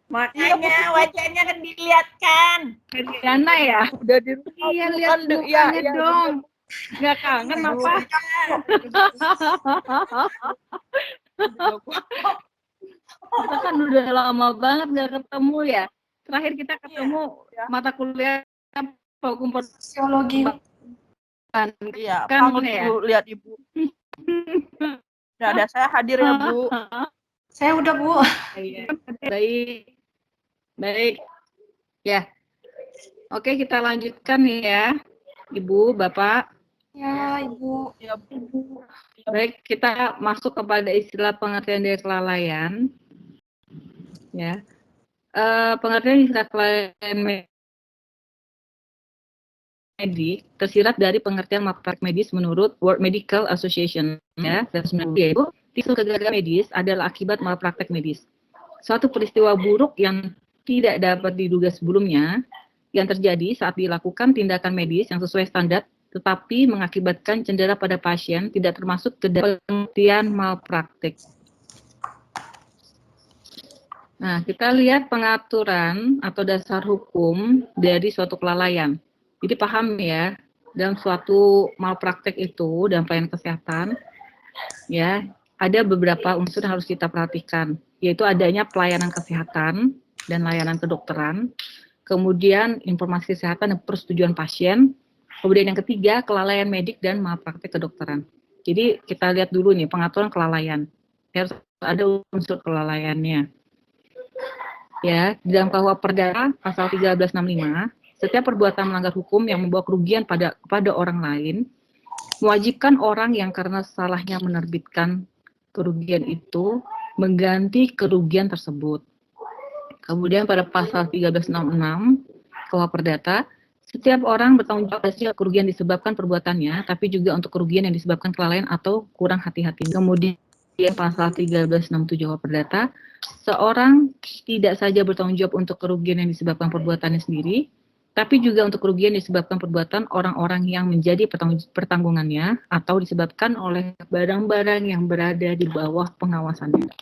Makanya wajahnya kan dilihatkan. Heliana ya? Udah di rumah. Iya, Bu, lihat kan, mukanya iya, dong. Nggak kangen apa? Kita kan udah lama banget nggak ketemu ya. Terakhir kita ketemu mata kuliah hukum Sosiologi. Iya, Kan panggil ya? Ibu, lihat Ibu. Ya, ada saya hadir ya, Bu. Saya udah, Bu. Iya. Baik. Baik. Ya. Oke, kita lanjutkan ya. Ibu, Bapak. Ya, Ibu. Ya, Bu. Baik, kita masuk kepada istilah pengertian dari kelalaian. Ya. Pengertian istilah kelalaian medik tersirat dari pengertian malpraktik medis menurut World Medical Association ya, yaitu tisu kegagalan medis adalah akibat malpraktek medis. Suatu peristiwa buruk yang tidak dapat diduga sebelumnya yang terjadi saat dilakukan tindakan medis yang sesuai standar tetapi mengakibatkan cedera pada pasien tidak termasuk ke dalam pengertian malpraktik. Nah, kita lihat pengaturan atau dasar hukum dari suatu kelalaian. Jadi paham ya, dalam suatu malpraktek itu dalam pelayanan kesehatan, ya ada beberapa unsur yang harus kita perhatikan, yaitu adanya pelayanan kesehatan dan layanan kedokteran, kemudian informasi kesehatan dan persetujuan pasien, kemudian yang ketiga kelalaian medik dan malpraktek kedokteran. Jadi kita lihat dulu nih pengaturan kelalaian, harus ada unsur kelalaiannya. Ya, di dalam KUH Perdata pasal 1365. Setiap perbuatan melanggar hukum yang membawa kerugian kepada orang lain, mewajibkan orang yang karena salahnya menerbitkan kerugian itu mengganti kerugian tersebut. Kemudian pada pasal 1366 KUH Perdata, setiap orang bertanggung jawab atas kerugian disebabkan perbuatannya, tapi juga untuk kerugian yang disebabkan kelalaian atau kurang hati-hati. Kemudian pasal 1367 KUH Perdata, seorang tidak saja bertanggung jawab untuk kerugian yang disebabkan perbuatannya sendiri, tapi juga untuk kerugian disebabkan perbuatan orang-orang yang menjadi pertanggungannya atau disebabkan oleh barang-barang yang berada di bawah pengawasannya.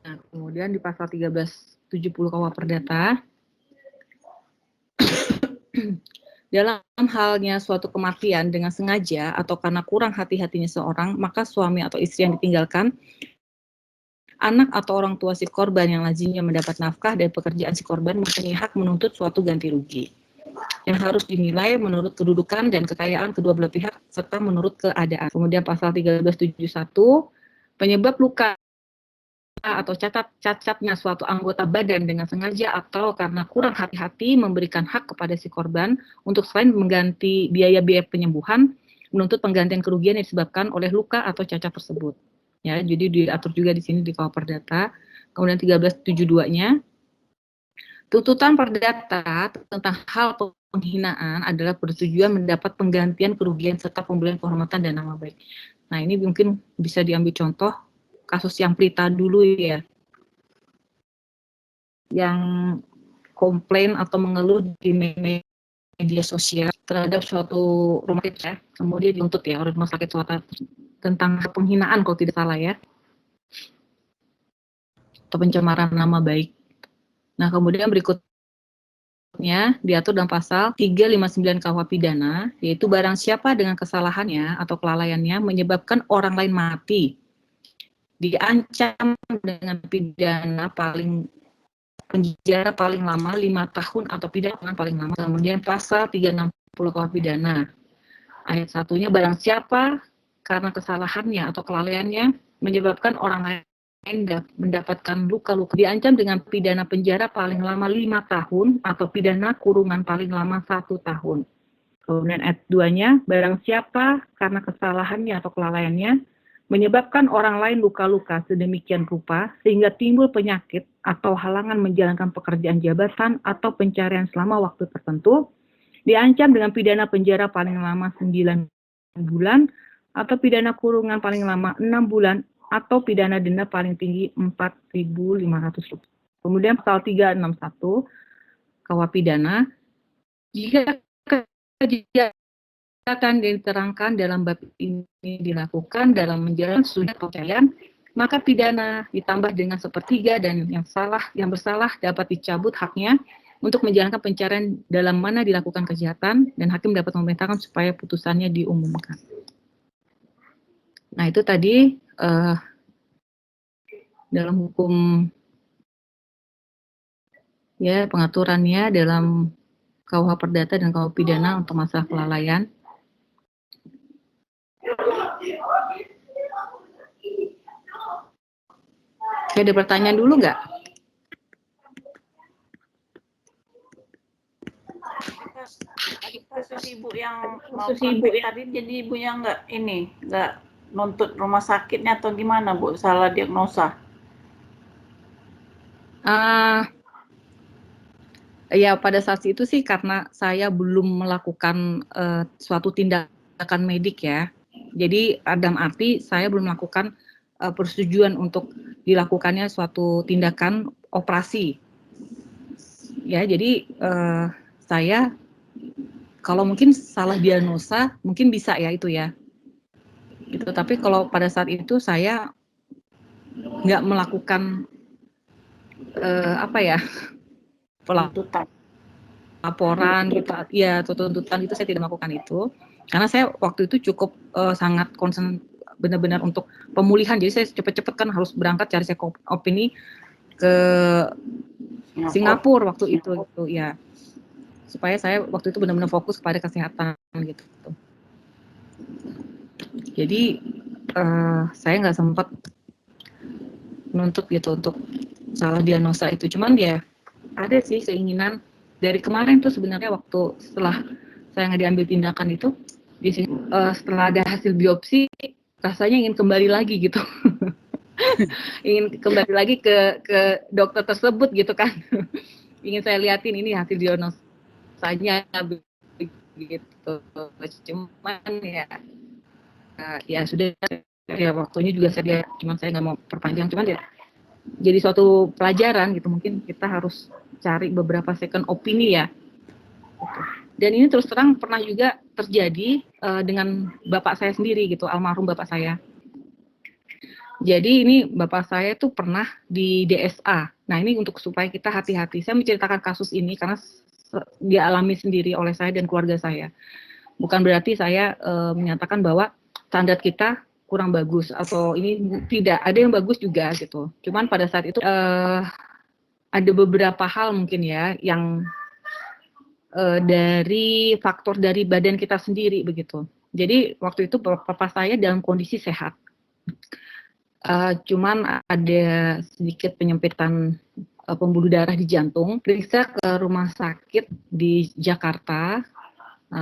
Nah, kemudian di pasal 1370 KUH Perdata, dalam halnya suatu kematian dengan sengaja atau karena kurang hati-hatinya seorang, maka suami atau istri yang ditinggalkan, anak atau orang tua si korban yang lazimnya mendapat nafkah dari pekerjaan si korban mempunyai hak menuntut suatu ganti rugi yang harus dinilai menurut kedudukan dan kekayaan kedua belah pihak serta menurut keadaan. Kemudian pasal 1371, penyebab luka atau cacatnya suatu anggota badan dengan sengaja atau karena kurang hati-hati memberikan hak kepada si korban untuk selain mengganti biaya-biaya penyembuhan, menuntut penggantian kerugian yang disebabkan oleh luka atau cacat tersebut. Ya, jadi diatur juga di sini di KUH Perdata. Kemudian 1372-nya, tuntutan perdata tentang hal penghinaan adalah bertujuan mendapat penggantian kerugian serta pemulihan kehormatan dan nama baik. Nah, ini mungkin bisa diambil contoh kasus yang Prita dulu ya, yang komplain atau mengeluh di media sosial terhadap suatu rumah sakit ya, kemudian dituntut ya oleh rumah sakit swasta tentang penghinaan kalau tidak salah ya, atau pencemaran nama baik. Nah, kemudian berikutnya diatur dalam pasal 359 KUH pidana, yaitu barang siapa dengan kesalahannya atau kelalaiannya menyebabkan orang lain mati, diancam dengan pidana penjara paling lama 5 tahun atau pidana paling lama. Kemudian pasal 360 KUH pidana. Ayat 1-nya barang siapa karena kesalahannya atau kelalaiannya menyebabkan orang lain mendapatkan luka-luka diancam dengan pidana penjara paling lama 5 tahun atau pidana kurungan paling lama 1 tahun. Kemudian ayat 2-nya barang siapa karena kesalahannya atau kelalaiannya menyebabkan orang lain luka-luka sedemikian rupa sehingga timbul penyakit atau halangan menjalankan pekerjaan jabatan atau pencarian selama waktu tertentu, diancam dengan pidana penjara paling lama 9 bulan atau pidana kurungan paling lama 6 bulan atau pidana denda paling tinggi Rp4.500. Kemudian pasal 361 KUH pidana, jika kejahatan yang diterangkan dalam bab ini dilakukan dalam menjalani studi percayaan, maka pidana ditambah dengan 1/3 dan yang bersalah dapat dicabut haknya untuk menjalankan pencarian dalam mana dilakukan kejahatan dan hakim dapat memerintahkan supaya putusannya diumumkan. Nah, itu tadi dalam hukum ya pengaturannya dalam KUH Perdata dan KUH Pidana untuk masalah kelalaian. Ada pertanyaan dulu nggak? Kasus ibu yang mau praktek tadi, jadi ibunya nggak nuntut rumah sakitnya atau gimana, Bu? Salah diagnosa? Ya pada saat itu sih karena saya belum melakukan suatu tindakan medik ya. Jadi dalam arti saya belum melakukan persetujuan untuk dilakukannya suatu tindakan operasi. Ya, jadi saya kalau mungkin salah diagnosa mungkin bisa ya itu ya. Gitu. Tapi kalau pada saat itu saya nggak melakukan laporan gitu ya, tuntutan itu saya tidak melakukan itu karena saya waktu itu cukup sangat concern benar-benar untuk pemulihan, jadi saya cepet-cepet kan harus berangkat cari second opini ke Singapura waktu itu gitu ya, supaya saya waktu itu benar-benar fokus kepada kesehatan gitu. Jadi saya nggak sempat nuntut gitu untuk salah diagnosa itu, cuman ya ada sih keinginan dari kemarin tuh sebenarnya waktu setelah saya nggak diambil tindakan itu di sini setelah ada hasil biopsi rasanya ingin kembali lagi gitu. Ingin kembali lagi ke dokter tersebut gitu kan. Ingin saya liatin ini hasil diagnosanya begitu. Cuman ya sudah ya waktunya juga saya lihat, cuman saya nggak mau perpanjang, cuman ya jadi suatu pelajaran gitu, mungkin kita harus cari beberapa second opini ya. Dan ini terus terang pernah juga terjadi dengan bapak saya sendiri gitu, almarhum bapak saya. Jadi ini bapak saya tuh pernah di DSA. Nah ini untuk supaya kita hati-hati, saya menceritakan kasus ini karena dialami sendiri oleh saya dan keluarga saya. Bukan berarti saya menyatakan bahwa standar kita kurang bagus atau ini tidak, ada yang bagus juga gitu. Cuman pada saat itu ada beberapa hal mungkin ya yang dari faktor dari badan kita sendiri begitu. Jadi waktu itu papa saya dalam kondisi sehat, cuman ada sedikit penyempitan pembuluh darah di jantung. Periksa ke rumah sakit di Jakarta,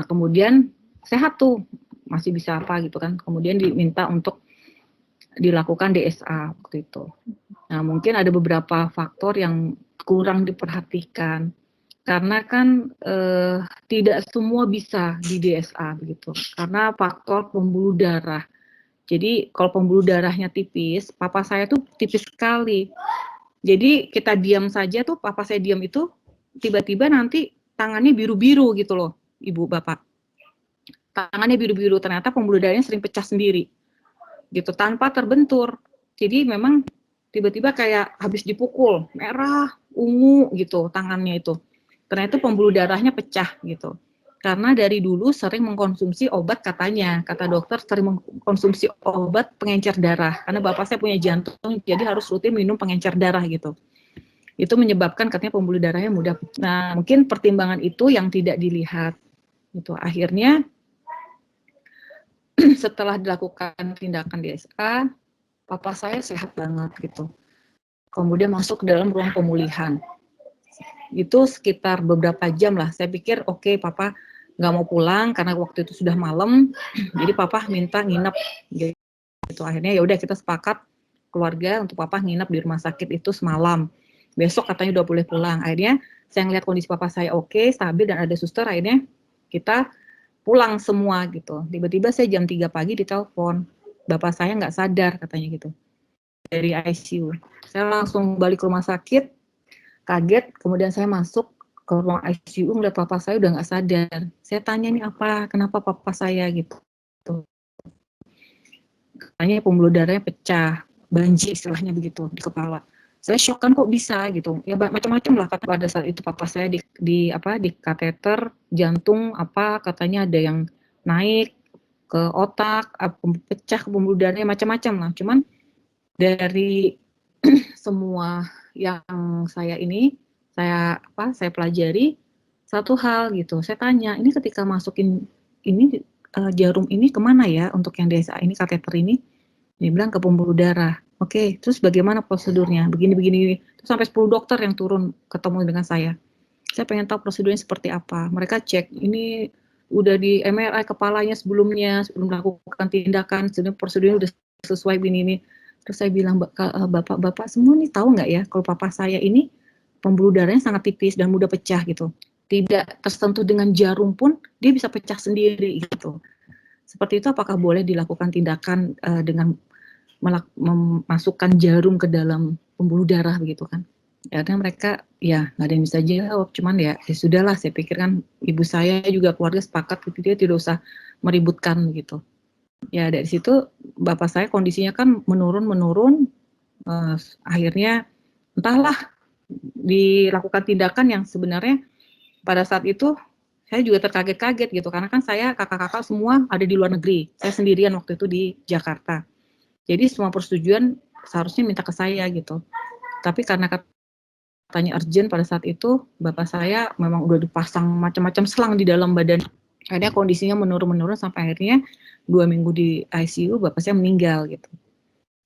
kemudian sehat tuh, masih bisa apa gitu kan. Kemudian diminta untuk dilakukan DSA waktu itu. Nah mungkin ada beberapa faktor yang kurang diperhatikan. Karena kan tidak semua bisa di DSA begitu, karena faktor pembuluh darah. Jadi kalau pembuluh darahnya tipis, papa saya tuh tipis sekali. Jadi kita diam saja tuh, papa saya diam itu tiba-tiba nanti tangannya biru-biru gitu loh, ibu bapak. Tangannya biru-biru, ternyata pembuluh darahnya sering pecah sendiri. gitu tanpa terbentur. Jadi memang tiba-tiba kayak habis dipukul, merah, ungu gitu tangannya itu. Ternyata pembuluh darahnya pecah gitu. Karena dari dulu sering mengkonsumsi obat katanya, kata dokter sering mengkonsumsi obat pengencer darah. Karena bapak saya punya jantung, jadi harus rutin minum pengencer darah gitu. Itu menyebabkan katanya pembuluh darahnya mudah. Nah, mungkin pertimbangan itu yang tidak dilihat. Gitu. Akhirnya setelah dilakukan tindakan DSA, papa saya sehat banget gitu. Kemudian masuk ke dalam ruang pemulihan. Itu sekitar beberapa jam lah. Saya pikir oke, papa nggak mau pulang karena waktu itu sudah malam. Jadi papa minta nginep gitu. Akhirnya ya udah kita sepakat keluarga untuk papa nginep di rumah sakit itu semalam. Besok katanya udah boleh pulang. Akhirnya saya ngeliat kondisi papa saya oke, stabil dan ada suster. Akhirnya kita pulang semua gitu. Tiba-tiba saya jam 3 pagi ditelepon. Bapak saya nggak sadar katanya gitu. Dari ICU. Saya langsung balik ke rumah sakit, kaget. Kemudian saya masuk ke ruang ICU, ngeliat papa saya udah nggak sadar. Saya tanya nih apa, kenapa papa saya gitu. Katanya pembuluh darahnya pecah, banjir istilahnya begitu di kepala. Saya shock kan kok bisa gitu. Ya macam-macam lah kata pada saat itu papa saya di kateter jantung apa katanya ada yang naik ke otak, pecah ke pembuluh darahnya macam-macam lah. Cuman dari semua yang saya pelajari satu hal gitu. Saya tanya, ini ketika masukin ini jarum ini kemana ya untuk yang DSA ini kateter ini? Dia bilang ke pembuluh darah. Oke, terus bagaimana prosedurnya? Begini. Terus sampai 10 dokter yang turun ketemu dengan saya. Saya pengen tahu prosedurnya seperti apa. Mereka cek, ini udah di MRI kepalanya sebelum melakukan tindakan, prosedurnya udah sesuai ini. Terus saya bilang, bapak-bapak semua nih tahu nggak ya, kalau papa saya ini pembuluh darahnya sangat tipis dan mudah pecah gitu. Tidak tersentuh dengan jarum pun, dia bisa pecah sendiri gitu. Seperti itu apakah boleh dilakukan tindakan dengan memasukkan jarum ke dalam pembuluh darah begitu kan? Karena mereka ya nggak ada yang bisa jawab, cuman ya sudahlah, saya pikir kan ibu saya juga keluarga sepakat gitu, dia tidak usah meributkan gitu. Ya dari situ bapak saya kondisinya kan menurun, akhirnya entahlah dilakukan tindakan yang sebenarnya pada saat itu saya juga terkaget-kaget gitu, karena kan saya kakak-kakak semua ada di luar negeri, saya sendirian waktu itu di Jakarta. Jadi semua persetujuan seharusnya minta ke saya gitu. Tapi karena katanya urgent pada saat itu, bapak saya memang udah dipasang macam-macam selang di dalam badan. Akhirnya kondisinya menurun sampai akhirnya 2 minggu di ICU, bapak saya meninggal gitu.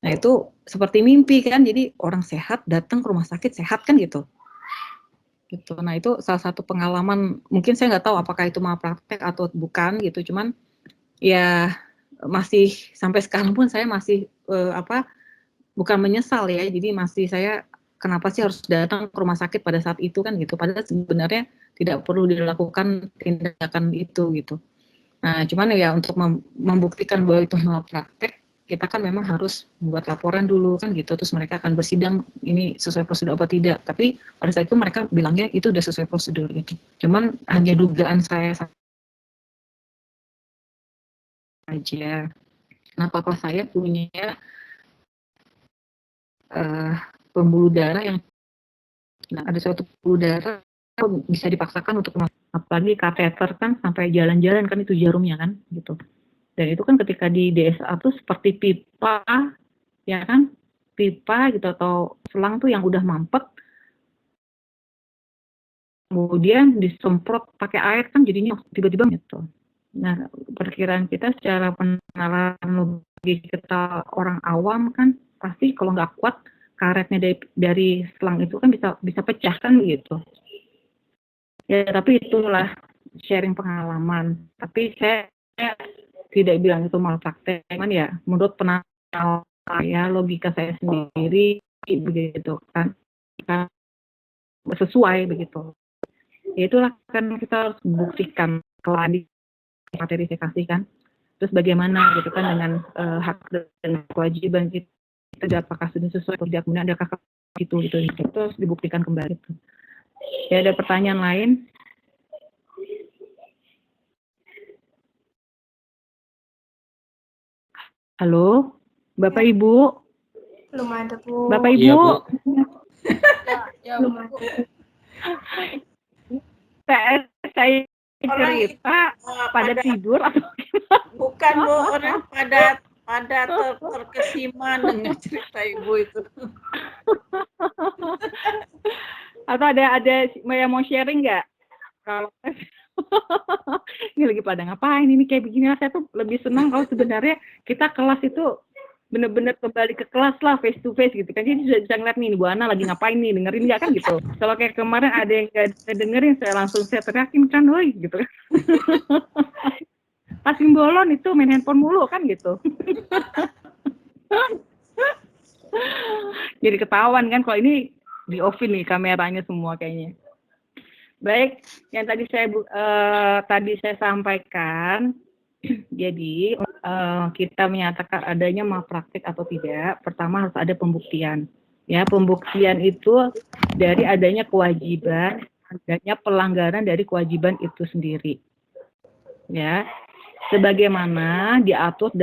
Nah itu seperti mimpi kan, jadi orang sehat datang ke rumah sakit sehat kan gitu. Nah itu salah satu pengalaman, mungkin saya nggak tahu apakah itu malpraktek atau bukan gitu, cuman ya masih sampai sekarang pun saya masih bukan menyesal ya, jadi masih saya kenapa sih harus datang ke rumah sakit pada saat itu kan gitu, padahal sebenarnya tidak perlu dilakukan tindakan itu gitu. Nah cuman ya untuk membuktikan bahwa itu malpraktek, kita kan memang harus membuat laporan dulu kan gitu, terus mereka akan bersidang ini sesuai prosedur apa tidak, tapi pada saat itu mereka bilangnya itu udah sesuai prosedur gitu. Cuman hanya dugaan saya aja. Nah papa saya punya pembuluh darah yang ada suatu pembuluh darah bisa dipaksakan untuk apalagi kateter kan sampai jalan-jalan kan itu jarumnya kan gitu. Dan itu kan ketika di DSA tuh seperti pipa, ya kan, pipa gitu atau selang tuh yang udah mampet, kemudian disemprot pakai air kan jadinya tiba-tiba gitu. Nah, perkiraan kita secara pengenalan logis kita orang awam kan pasti kalau nggak kuat karetnya dari selang itu kan bisa pecah kan gitu. Ya tapi itulah sharing pengalaman. Tapi saya tidak bilang itu malpraktek, cuman ya menurut penanggal saya, logika saya sendiri begitu kan sesuai begitu. Ya itulah kan kita harus buktikan kalau di materi saya kasihkan. Terus bagaimana gitu kan dengan hak dan kewajiban kita, apakah sudah sesuai atau tidak, kemudian adakah itu harus dibuktikan kembali. Ya ada pertanyaan lain? Halo? Bapak Ibu, Belum ada, Bu. Bapak Iya, Ibu, Bu. Ya, Belum Bu. saya Orang cerita pada pada tidur atau bukan Bu, orang pada terkesima dengan cerita Ibu itu. atau ada yang mau sharing nggak? Kalau ini lagi pada ngapain ini kayak begini, saya tuh lebih senang kalau sebenarnya kita kelas itu bener-bener kembali ke kelas lah, face to face gitu kan, jadi bisa ngeliat nih Bu Ana lagi ngapain nih, dengerin nggak kan gitu. Kalau kayak kemarin ada yang nggak dengerin, saya teriakin kan, woi gitu kan. Pas bolon itu main handphone mulu kan gitu. Jadi ketahuan kan kalau ini di off-in nih kameranya semua kayaknya. Baik, yang tadi saya sampaikan, jadi kita menyatakan adanya malpraktik atau tidak, pertama harus ada pembuktian. Ya, pembuktian itu dari adanya kewajiban, adanya pelanggaran dari kewajiban itu sendiri. Ya, sebagaimana diatur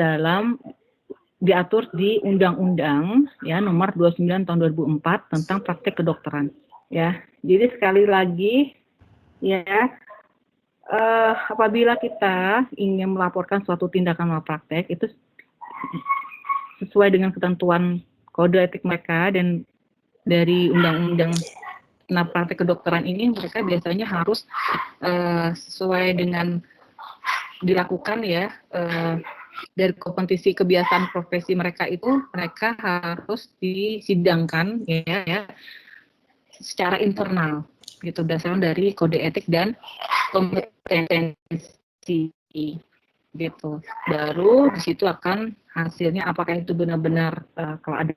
di Undang-Undang ya nomor 29 tahun 2004 tentang praktek kedokteran. Ya, jadi sekali lagi ya, apabila kita ingin melaporkan suatu tindakan malpraktek itu sesuai dengan ketentuan kode etik mereka dan dari undang-undang praktek kedokteran ini, mereka biasanya harus sesuai dengan dilakukan ya dari kompetisi kebiasaan profesi mereka itu, mereka harus disidangkan ya secara internal gitu berdasarkan dari kode etik dan kompetensi gitu. Baru di situ akan hasilnya apakah itu benar-benar kalau ada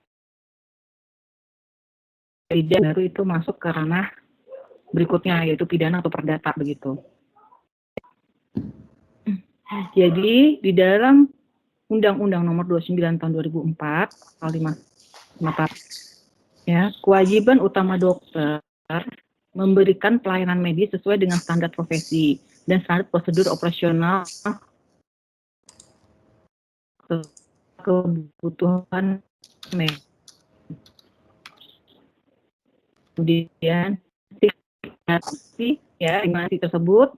tidak, baru itu masuk ke ranah berikutnya yaitu pidana atau perdata begitu. Jadi di dalam Undang-Undang Nomor 29 Tahun 2004 pasal 5 ya, kewajiban utama dokter memberikan pelayanan medis sesuai dengan standar profesi dan standar prosedur operasional kebutuhan medis. Kemudian stigmatisasi tersebut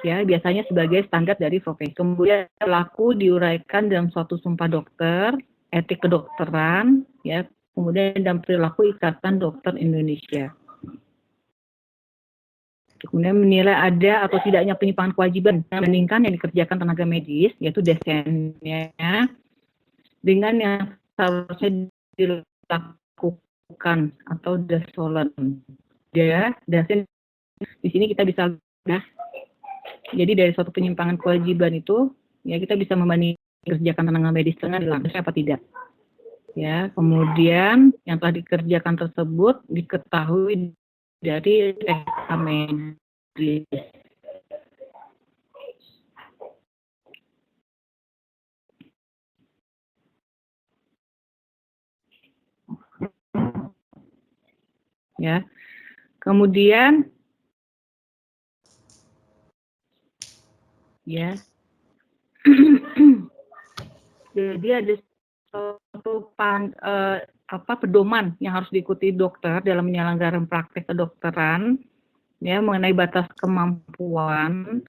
ya biasanya sebagai standar dari profesi. Kemudian berlaku diuraikan dalam suatu sumpah dokter, etik kedokteran, ya, kemudian dalam perilaku Ikatan Dokter Indonesia. Kemudian menilai ada atau tidaknya penyimpangan kewajiban dibandingkan yang dikerjakan tenaga medis, yaitu desennya, dengan yang seharusnya dilakukan atau desolen. Ya, desen di sini kita bisa lihat. Jadi dari suatu penyimpangan kewajiban itu, ya kita bisa membandingkan kerjakan tenaga medis dengan dilakukan apa tidak. Ya, kemudian yang telah dikerjakan tersebut diketahui dari rekam medis. Ya, kemudian ya, jadi ada suatu pedoman yang harus diikuti dokter dalam menyelenggarakan praktek kedokteran, ya, mengenai batas kemampuan,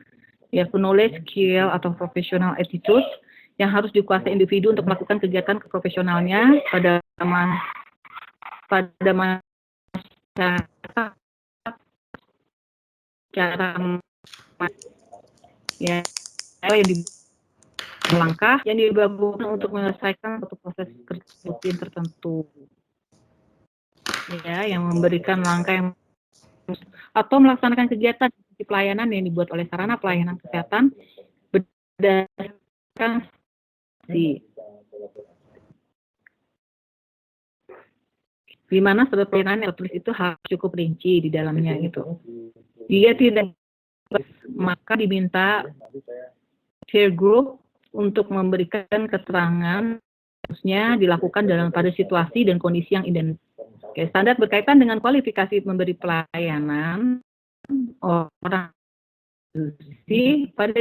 ya, knowledge, skill atau professional attitude yang harus dikuasai individu untuk melakukan kegiatan keprofesionalnya pada masyarakat cara ya yang langkah yang dibangun untuk menyelesaikan suatu proses rutin tertentu, ya, yang memberikan langkah yang atau melaksanakan kegiatan pelayanan yang dibuat oleh sarana pelayanan kesehatan berdasarkan di mana surat pelayanan yang tertulis itu harus cukup rinci di dalamnya gitu. Jika tidak, maka diminta peer group untuk memberikan keterangan harusnya dilakukan pada situasi dan kondisi yang identik. Oke, standar berkaitan dengan kualifikasi memberi pelayanan orang pada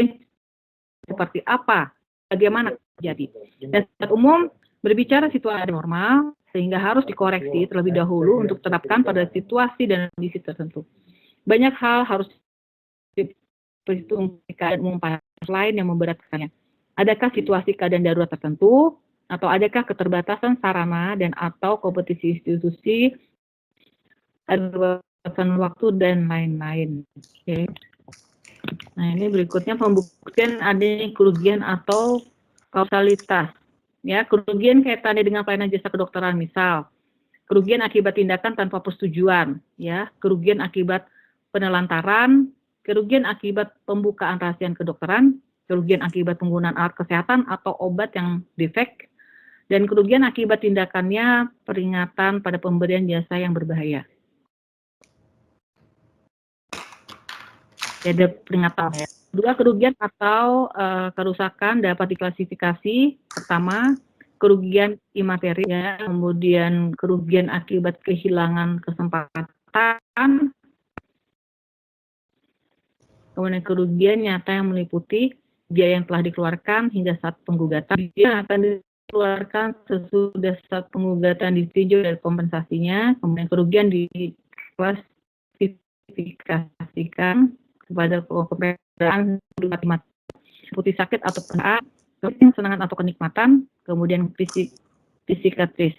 seperti apa, bagaimana terjadi. Dan secara umum Berbicara situasi normal, sehingga harus dikoreksi terlebih dahulu untuk terapkan pada situasi dan kondisi tertentu. Banyak hal harus diperhitungkan keadaan umum lain yang memberatkannya. Adakah situasi keadaan darurat tertentu, atau adakah keterbatasan sarana dan atau kompetisi institusi, keterbatasan waktu, dan lain-lain. Oke. Nah, ini berikutnya pembuktian adanya kerugian atau kausalitas. Ya, kerugian kaitannya dengan pelayanan jasa kedokteran, misal kerugian akibat tindakan tanpa persetujuan, ya, kerugian akibat penelantaran, kerugian akibat pembukaan rahasia kedokteran, kerugian akibat penggunaan alat kesehatan atau obat yang defek, dan kerugian akibat tindakannya peringatan pada pemberian jasa yang berbahaya. Ada peringatan ya. Dua, kerugian atau kerusakan dapat diklasifikasi. Pertama, kerugian imateri, ya, kemudian kerugian akibat kehilangan kesempatan, kemudian kerugian nyata yang meliputi biaya yang telah dikeluarkan hingga saat penggugatan, yang akan dikeluarkan sesudah saat penggugatan ditinjau dari kompensasinya, kemudian kerugian diklasifikasikan kepada keberadaan putih sakit atau penaan, kesenangan atau kenikmatan, kemudian psikatris.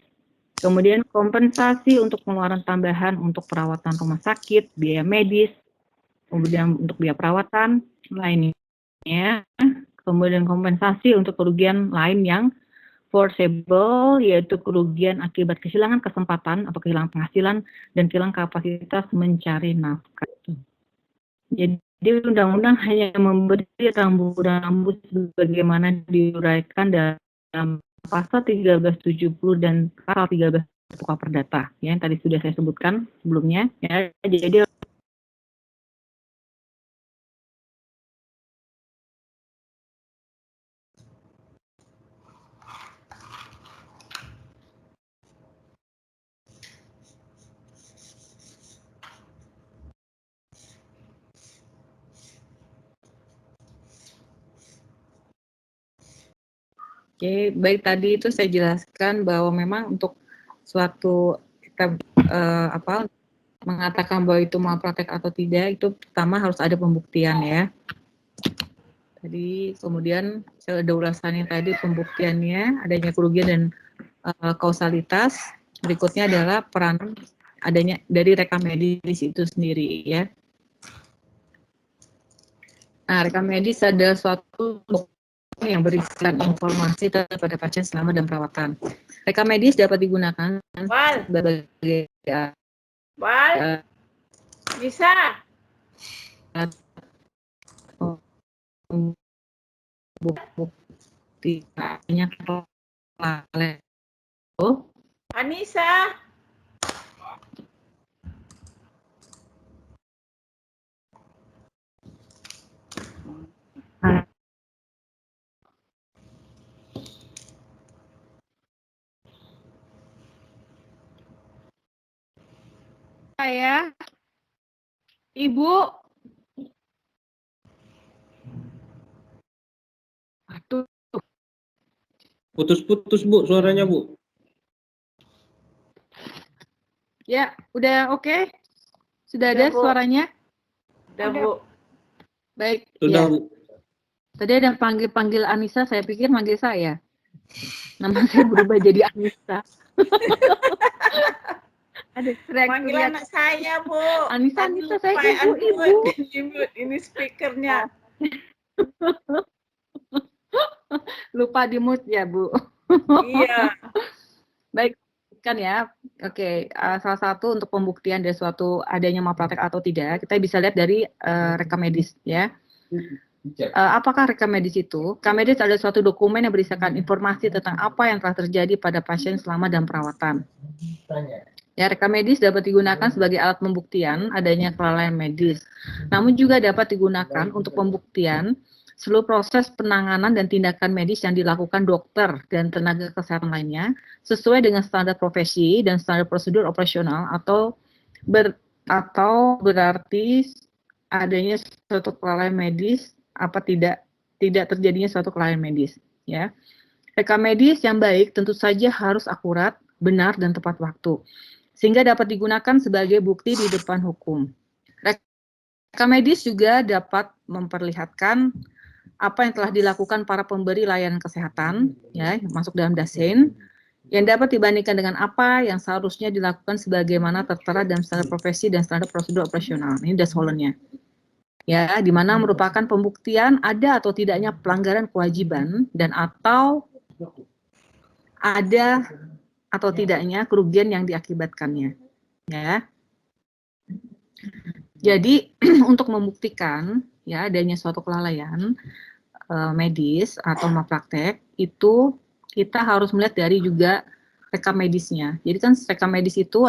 Kemudian kompensasi untuk pengeluaran tambahan untuk perawatan rumah sakit, biaya medis, kemudian untuk biaya perawatan lainnya, kemudian kompensasi untuk kerugian lain yang forcible, yaitu kerugian akibat kehilangan kesempatan atau kehilangan penghasilan dan kehilangan kapasitas mencari nafkah. Jadi undang-undang hanya memberi rambu-rambu sebagaimana diuraikan dalam pasal 1370 dan pasal 13 Pokok Perdata, ya, yang tadi sudah saya sebutkan sebelumnya, ya. Jadi Oke, baik, tadi itu saya jelaskan bahwa memang untuk suatu kita mengatakan bahwa itu malpraktek atau tidak, itu pertama harus ada pembuktian, ya. Tadi kemudian saya ada ulasannya tadi, pembuktiannya adanya kerugian dan kausalitas. Berikutnya adalah peranan adanya dari rekam medis itu sendiri, ya. Nah, rekam medis adalah suatu yang berisikan informasi pada pasien selama dalam perawatan. Rekam medis dapat digunakan sebagai bisa bukti banyak Anissa. Saya, Ibu. Aduh. Putus-putus, Bu, suaranya, Bu. Ya, udah oke? Sudah ada Bu. suaranya? Udah, Bu. Baik. Sudah, Ya. Bu. Tadi ada panggil Anissa, saya pikir manggil saya. Nama saya berubah jadi Anissa. Ada Manggil anak saya, Bu. Anissa, saya ibu. Ini speakernya. Lupa di mute ya, Bu. Iya. Baik, kan ya. Oke, salah satu untuk pembuktian dari suatu adanya malpraktek atau tidak, kita bisa lihat dari rekam medis, ya. Apakah rekam medis itu? Rekam medis adalah suatu dokumen yang berisikan informasi tentang apa yang telah terjadi pada pasien selama dalam perawatan. Ya, rekam medis dapat digunakan sebagai alat pembuktian adanya kelalaian medis. Namun juga dapat digunakan untuk pembuktian seluruh proses penanganan dan tindakan medis yang dilakukan dokter dan tenaga kesehatan lainnya sesuai dengan standar profesi dan standar prosedur operasional atau berarti adanya suatu kelalaian medis apa tidak terjadinya suatu kelalaian medis, ya. Rekam medis yang baik tentu saja harus akurat, benar, dan tepat waktu, sehingga dapat digunakan sebagai bukti di depan hukum. Rekam medis juga dapat memperlihatkan apa yang telah dilakukan para pemberi layanan kesehatan, ya, masuk dalam dasein, yang dapat dibandingkan dengan apa yang seharusnya dilakukan sebagaimana tertera dalam standar profesi dan standar prosedur operasional. Ini dasholennya. Ya, di mana merupakan pembuktian ada atau tidaknya pelanggaran kewajiban dan atau ada atau tidaknya kerugian yang diakibatkannya. Ya. Jadi untuk membuktikan ya adanya suatu kelalaian medis atau malpraktek itu kita harus melihat dari juga rekam medisnya. Jadi kan rekam medis itu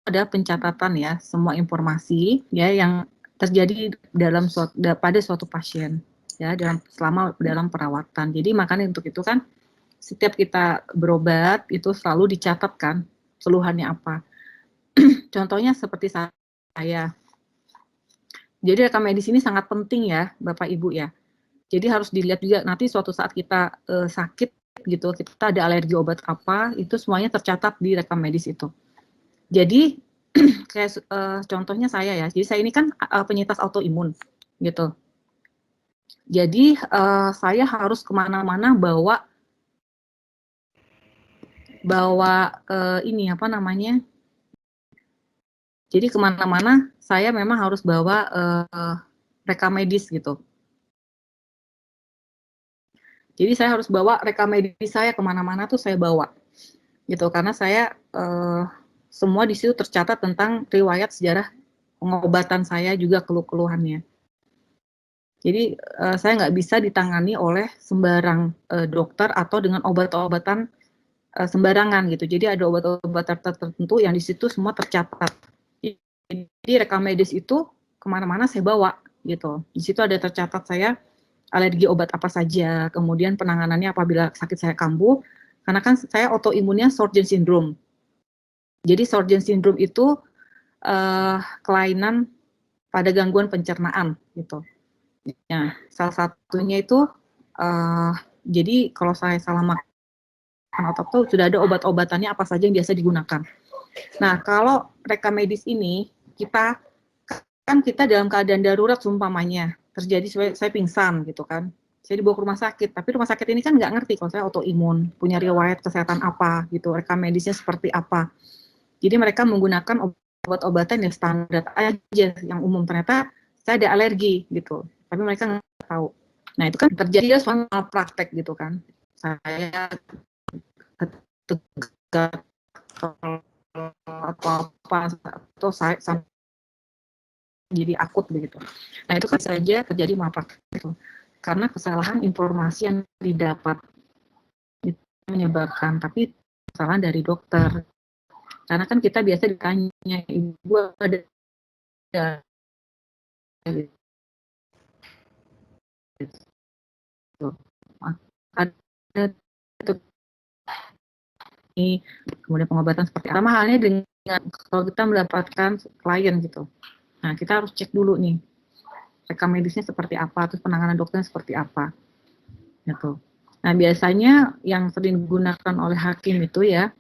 ada pencatatan ya semua informasi ya yang terjadi pada suatu pasien ya selama dalam perawatan. Jadi makanya untuk itu kan setiap kita berobat itu selalu dicatatkan keluhannya apa. Contohnya seperti saya. Jadi rekam medis ini sangat penting ya Bapak Ibu ya. Jadi harus dilihat juga nanti suatu saat kita sakit gitu, kita ada alergi obat apa, itu semuanya tercatat di rekam medis itu. Jadi kayak contohnya saya ya, jadi saya ini kan penyintas autoimun gitu. Jadi saya harus kemana-mana bawa ini apa namanya? Jadi kemana-mana saya memang harus bawa rekam medis gitu. Jadi saya harus bawa rekam medis saya kemana-mana tuh saya bawa, gitu. Karena saya semua di situ tercatat tentang riwayat sejarah pengobatan saya juga keluh-keluhannya. Jadi saya nggak bisa ditangani oleh sembarang dokter atau dengan obat-obatan sembarangan gitu. Jadi ada obat-obatan tertentu yang di situ semua tercatat. Jadi rekam medis itu kemana-mana saya bawa, gitu. Di situ ada tercatat saya alergi obat apa saja, kemudian penanganannya apabila sakit saya kambuh, karena kan saya autoimunnya Sjögren syndrome. Jadi Sjögren syndrome itu kelainan pada gangguan pencernaan gitu. Nah, salah satunya itu jadi kalau saya salah makan atau sudah ada obat-obatannya apa saja yang biasa digunakan. Nah, kalau rekam medis ini kita dalam keadaan darurat seumpamanya terjadi saya pingsan gitu kan, saya dibawa ke rumah sakit, tapi rumah sakit ini kan nggak ngerti kalau saya autoimun, punya riwayat kesehatan apa gitu, rekam medisnya seperti apa. Jadi mereka menggunakan obat-obatan yang standar aja, yang umum, ternyata saya ada alergi gitu, tapi mereka nggak tahu. Nah itu kan terjadi soal praktek gitu kan, saya tegak apa atau saya jadi akut begitu. Nah itu kan saja terjadi malpraktek itu karena kesalahan informasi yang didapat itu menyebabkan, tapi kesalahan dari dokter. Karena kan kita biasa ditanya, ibu ada ini kemudian pengobatan seperti apa, halnya dengan kalau kita mendapatkan klien gitu. Nah, kita harus cek dulu nih, rekam medisnya seperti apa, terus penanganan dokternya seperti apa, gitu. Nah, biasanya yang sering digunakan oleh hakim itu ya,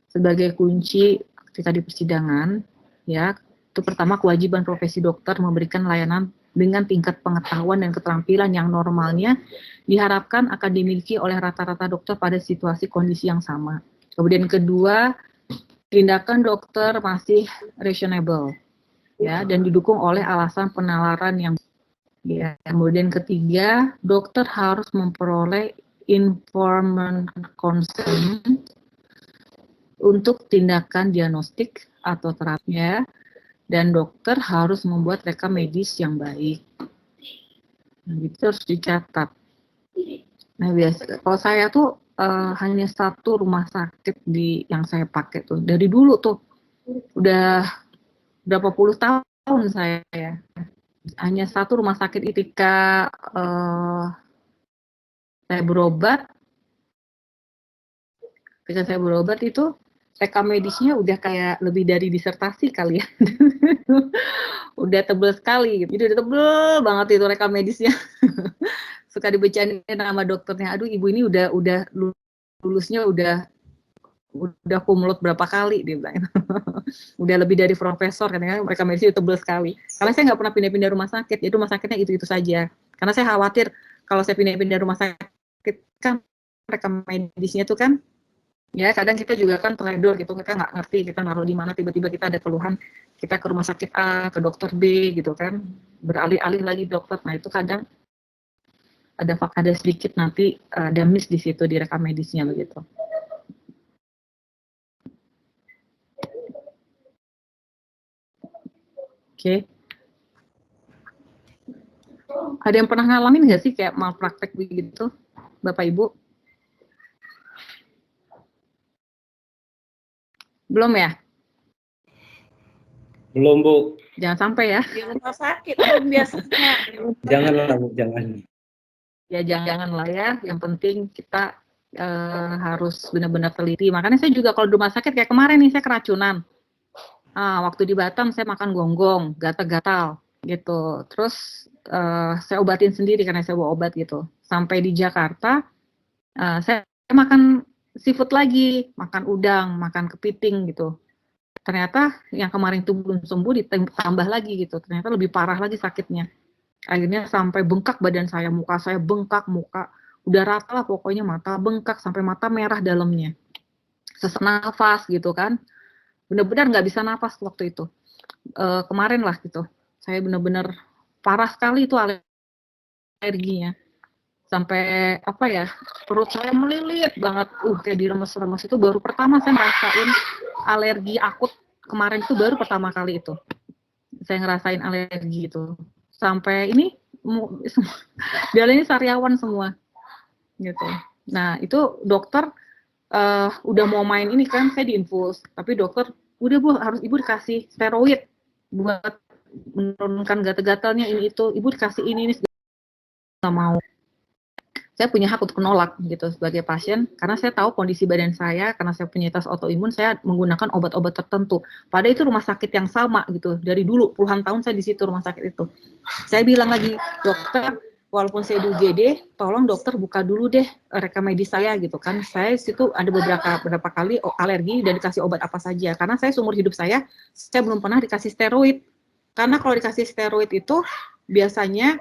sebagai kunci ketika di persidangan, ya, itu pertama kewajiban profesi dokter memberikan layanan dengan tingkat pengetahuan dan keterampilan yang normalnya diharapkan akan dimiliki oleh rata-rata dokter pada situasi kondisi yang sama. Kemudian kedua, tindakan dokter masih reasonable, ya, dan didukung oleh alasan penalaran yang ya. Kemudian ketiga, dokter harus memperoleh informed consent untuk tindakan diagnostik atau terapinya, dan dokter harus membuat rekam medis yang baik. Nah, itu harus dicatat. Nah, biasa kalau saya tuh hanya satu rumah sakit yang saya pakai tuh dari dulu tuh, udah berapa puluh tahun saya ya. Hanya satu rumah sakit ketika saya berobat. Ketika saya berobat itu rekam medisnya udah kayak lebih dari disertasi kali ya. Udah tebel sekali gitu. Jadi udah tebel banget itu rekam medisnya. Suka dibacain nama dokternya, aduh ibu ini udah lulusnya udah kumlot berapa kali dia bilang. Udah lebih dari profesor, katanya mereka medis itu tebel sekali. Karena saya nggak pernah pindah-pindah rumah sakit, jadi rumah sakitnya itu saja. Karena saya khawatir kalau saya pindah-pindah rumah sakit kan mereka medisnya tuh kan ya kadang kita juga kan teledor gitu, kita nggak ngerti kita naruh di mana, tiba-tiba kita ada keluhan, kita ke rumah sakit A, ke dokter B gitu kan, beralih-alih lagi dokter. Nah itu kadang ada sedikit nanti ada miss di situ di rekam medisnya begitu. Oke. Ada yang pernah ngalamin nggak sih kayak malpraktek begitu, Bapak Ibu? Belum ya? Belum, Bu. Jangan sampai ya. Di rumah sakit kan biasanya. Janganlah, Bu, jangan. Ya jangan lah ya. Yang penting kita harus benar-benar teliti. Makanya saya juga kalau di rumah sakit kayak kemarin nih saya keracunan. Waktu di Batam saya makan gonggong, gatal-gatal gitu. Terus saya obatin sendiri karena saya bawa obat gitu. Sampai di Jakarta saya makan seafood lagi, makan udang, makan kepiting gitu. Ternyata yang kemarin itu belum sembuh ditambah lagi gitu. Ternyata lebih parah lagi sakitnya. Akhirnya sampai bengkak badan saya, muka saya bengkak, muka udah rata lah pokoknya, mata bengkak sampai mata merah dalamnya. Sesak nafas gitu kan. Benar-benar nggak bisa nafas waktu itu. Kemarin lah gitu. Saya benar-benar parah sekali itu alerginya. Sampai apa ya, perut saya melilit banget. Kayak diremes-remes. Itu baru pertama saya ngerasain alergi akut. Kemarin itu baru pertama kali itu. Saya ngerasain alergi itu. Sampai ini ini sariawan semua. Gitu. Nah, itu dokter udah mau main ini kan, saya diinfus. Tapi dokter, udah Bu, harus Ibu dikasih steroid buat menurunkan gatal-gatalnya ini itu. Ibu dikasih ini nggak mau. Saya punya hak untuk menolak gitu sebagai pasien, karena saya tahu kondisi badan saya, karena saya penyintas autoimun, saya menggunakan obat-obat tertentu. Padahal itu rumah sakit yang sama gitu, dari dulu puluhan tahun saya di situ rumah sakit itu. Saya bilang lagi, dokter, walaupun saya di UGD, tolong dokter buka dulu deh rekam medis saya gitu kan. Saya situ ada beberapa kali alergi dan dikasih obat apa saja. Karena saya seumur hidup saya belum pernah dikasih steroid. Karena kalau dikasih steroid itu biasanya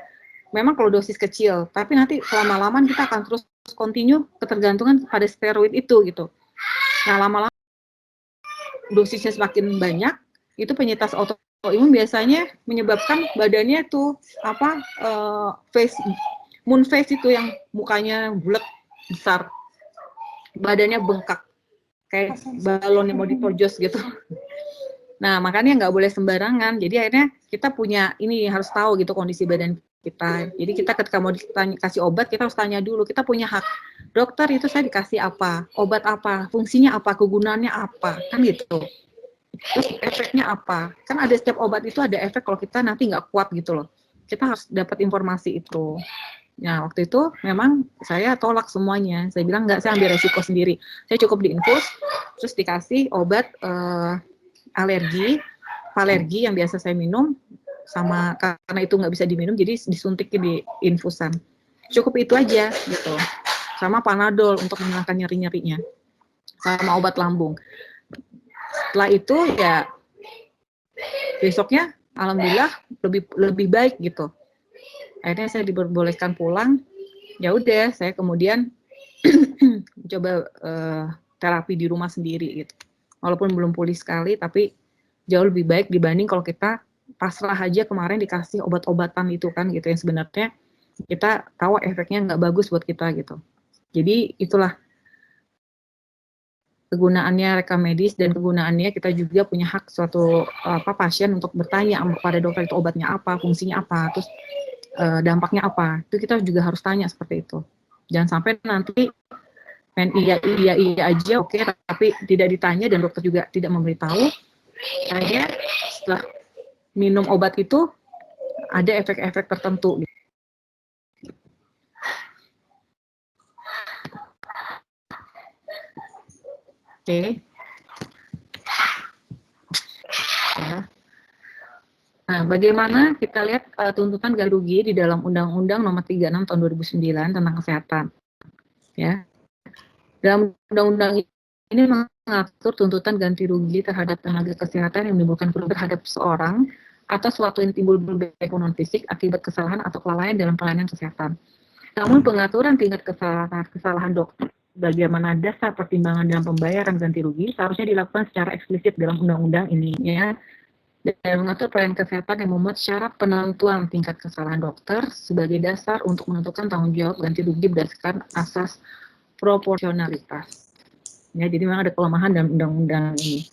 memang kalau dosis kecil, tapi nanti lama-lama kita akan terus continue ketergantungan pada steroid itu gitu. Nah lama-lama dosisnya semakin banyak, itu penyintas autoimun biasanya menyebabkan badannya tuh moon face itu yang mukanya bulat besar, badannya bengkak kayak balon yang mau ditojos gitu. Nah makanya nggak boleh sembarangan. Jadi akhirnya kita punya ini harus tahu gitu kondisi badan kita. Jadi kita ketika mau dikasih obat kita harus tanya dulu, kita punya hak. Dokter itu saya dikasih apa, obat apa, fungsinya apa, kegunaannya apa, kan gitu. Terus efeknya apa? Kan ada setiap obat itu ada efek kalau kita nanti nggak kuat gitu loh. Kita harus dapat informasi itu. Nah, waktu itu memang saya tolak semuanya. Saya bilang nggak, saya ambil resiko sendiri. Saya cukup diinfus, terus dikasih obat alergi yang biasa saya minum, sama karena itu nggak bisa diminum, jadi disuntik di infusan. Cukup itu aja gitu. Sama Panadol untuk menghilangkan nyeri-nyerinya. Sama obat lambung. Setelah itu ya besoknya alhamdulillah lebih baik gitu. Akhirnya saya diperbolehkan pulang. Ya udah, saya kemudian coba terapi di rumah sendiri gitu. Walaupun belum pulih sekali, tapi jauh lebih baik dibanding kalau kita pasrah aja kemarin dikasih obat-obatan itu kan gitu, yang sebenarnya kita tahu efeknya nggak bagus buat kita gitu. Jadi itulah kegunaannya rekam medis, dan kegunaannya kita juga punya hak suatu pasien untuk bertanya kepada dokter itu obatnya apa, fungsinya apa, terus dampaknya apa. Itu kita juga harus tanya seperti itu. Jangan sampai nanti iya aja oke, tapi tidak ditanya dan dokter juga tidak memberitahu. Akhirnya setelah minum obat itu ada efek-efek tertentu. Oke. Ya. Nah, bagaimana kita lihat tuntutan ganti rugi di dalam Undang-Undang Nomor 36 Tahun 2009 tentang kesehatan. Ya. Dalam undang-undang ini mengatur tuntutan ganti rugi terhadap tenaga kesehatan yang menimbulkan kerugian terhadap seorang atau suatu yang timbul baik non fisik akibat kesalahan atau kelalaian dalam pelayanan kesehatan. Namun pengaturan tingkat kesalahan dokter bagaimana dasar pertimbangan dalam pembayaran ganti rugi seharusnya dilakukan secara eksplisit dalam undang-undang ini ya. Dan mengatur pelayanan kesehatan yang memuat syarat penentuan tingkat kesalahan dokter sebagai dasar untuk menentukan tanggung jawab ganti rugi berdasarkan asas proporsionalitas. Ya, jadi memang ada kelemahan dalam undang-undang ini.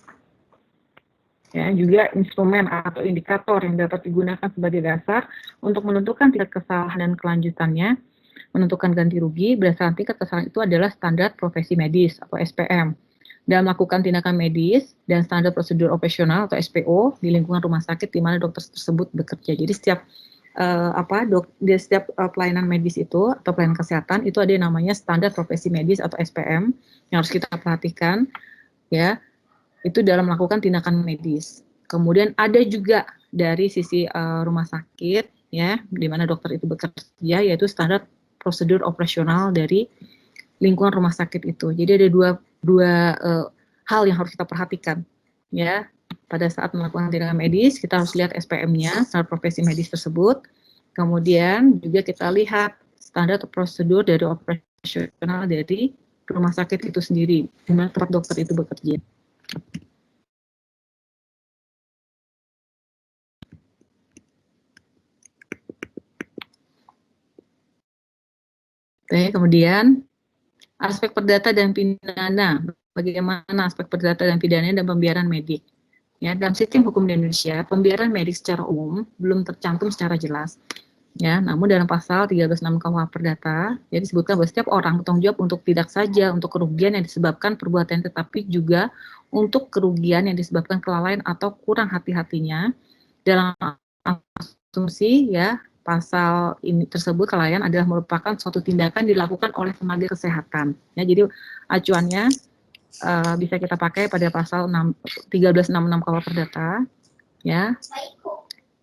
Ya, juga instrumen atau indikator yang dapat digunakan sebagai dasar untuk menentukan tingkat kesalahan dan kelanjutannya, menentukan ganti rugi berdasarkan tingkat kesalahan itu adalah standar profesi medis atau SPM. Dalam melakukan tindakan medis dan standar prosedur operasional atau SPO di lingkungan rumah sakit di mana dokter tersebut bekerja. Jadi setiap pelayanan medis itu atau pelayanan kesehatan itu ada yang namanya standar profesi medis atau SPM yang harus kita perhatikan ya. Itu dalam melakukan tindakan medis. Kemudian ada juga dari sisi rumah sakit ya, di mana dokter itu bekerja, yaitu standar prosedur operasional dari lingkungan rumah sakit itu. Jadi ada dua hal yang harus kita perhatikan ya. Pada saat melakukan tindakan medis, kita harus lihat SPM-nya, standar profesi medis tersebut. Kemudian juga kita lihat standar prosedur dari operasional dari rumah sakit itu sendiri, di mana tempat dokter itu bekerja. Oke, kemudian aspek perdata dan pidana. Bagaimana aspek perdata dan pidana dan pembiaran medik? Ya, dalam sistem hukum di Indonesia, pembiaran medik secara umum belum tercantum secara jelas. Ya, namun dalam pasal 13.6 KUH Perdata, ya disebutkan bahwa setiap orang bertanggung jawab untuk tidak saja untuk kerugian yang disebabkan perbuatan, tetapi juga untuk kerugian yang disebabkan kelalaian atau kurang hati-hatinya. Dalam asumsi, ya, pasal ini tersebut kelalaian adalah merupakan suatu tindakan dilakukan oleh tenaga kesehatan. Ya, jadi acuannya bisa kita pakai pada pasal 1366 KUH Perdata, ya.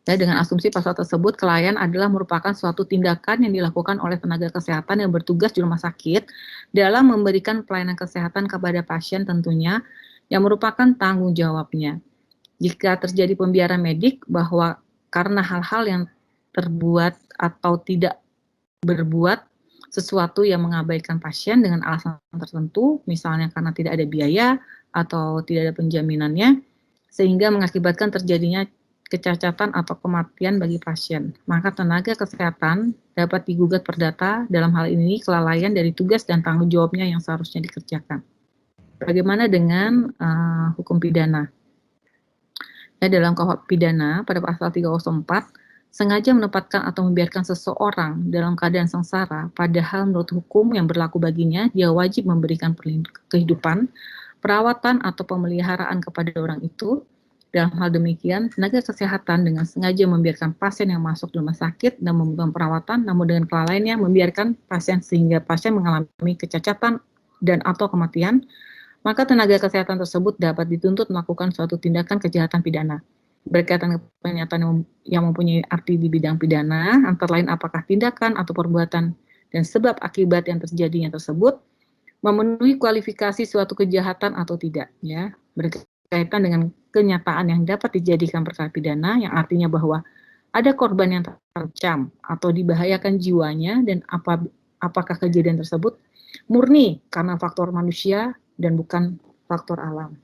Ya, dengan asumsi pasal tersebut kelalaian adalah merupakan suatu tindakan yang dilakukan oleh tenaga kesehatan yang bertugas di rumah sakit dalam memberikan pelayanan kesehatan kepada pasien tentunya yang merupakan tanggung jawabnya. Jika terjadi pembiaran medik bahwa karena hal-hal yang terbuat atau tidak berbuat sesuatu yang mengabaikan pasien dengan alasan tertentu, misalnya karena tidak ada biaya atau tidak ada penjaminannya, sehingga mengakibatkan terjadinya kecacatan atau kematian bagi pasien, maka tenaga kesehatan dapat digugat perdata dalam hal ini kelalaian dari tugas dan tanggung jawabnya yang seharusnya dikerjakan. Bagaimana dengan hukum pidana? Ya, dalam KUH pidana pada pasal 304, sengaja menempatkan atau membiarkan seseorang dalam keadaan sengsara, padahal menurut hukum yang berlaku baginya, dia wajib memberikan kehidupan, perawatan atau pemeliharaan kepada orang itu. Dalam hal demikian, tenaga kesehatan dengan sengaja membiarkan pasien yang masuk di rumah sakit dan membutuhkan perawatan, namun dengan kelalaiannya membiarkan pasien sehingga pasien mengalami kecacatan dan atau kematian, maka tenaga kesehatan tersebut dapat dituntut melakukan suatu tindakan kejahatan pidana. Berkaitan dengan pernyataan yang mempunyai arti di bidang pidana, antara lain apakah tindakan atau perbuatan dan sebab akibat yang terjadinya tersebut memenuhi kualifikasi suatu kejahatan atau tidak, ya. Berkaitan dengan kenyataan yang dapat dijadikan perkara pidana, yang artinya bahwa ada korban yang terancam atau dibahayakan jiwanya dan apakah kejadian tersebut murni karena faktor manusia dan bukan faktor alam.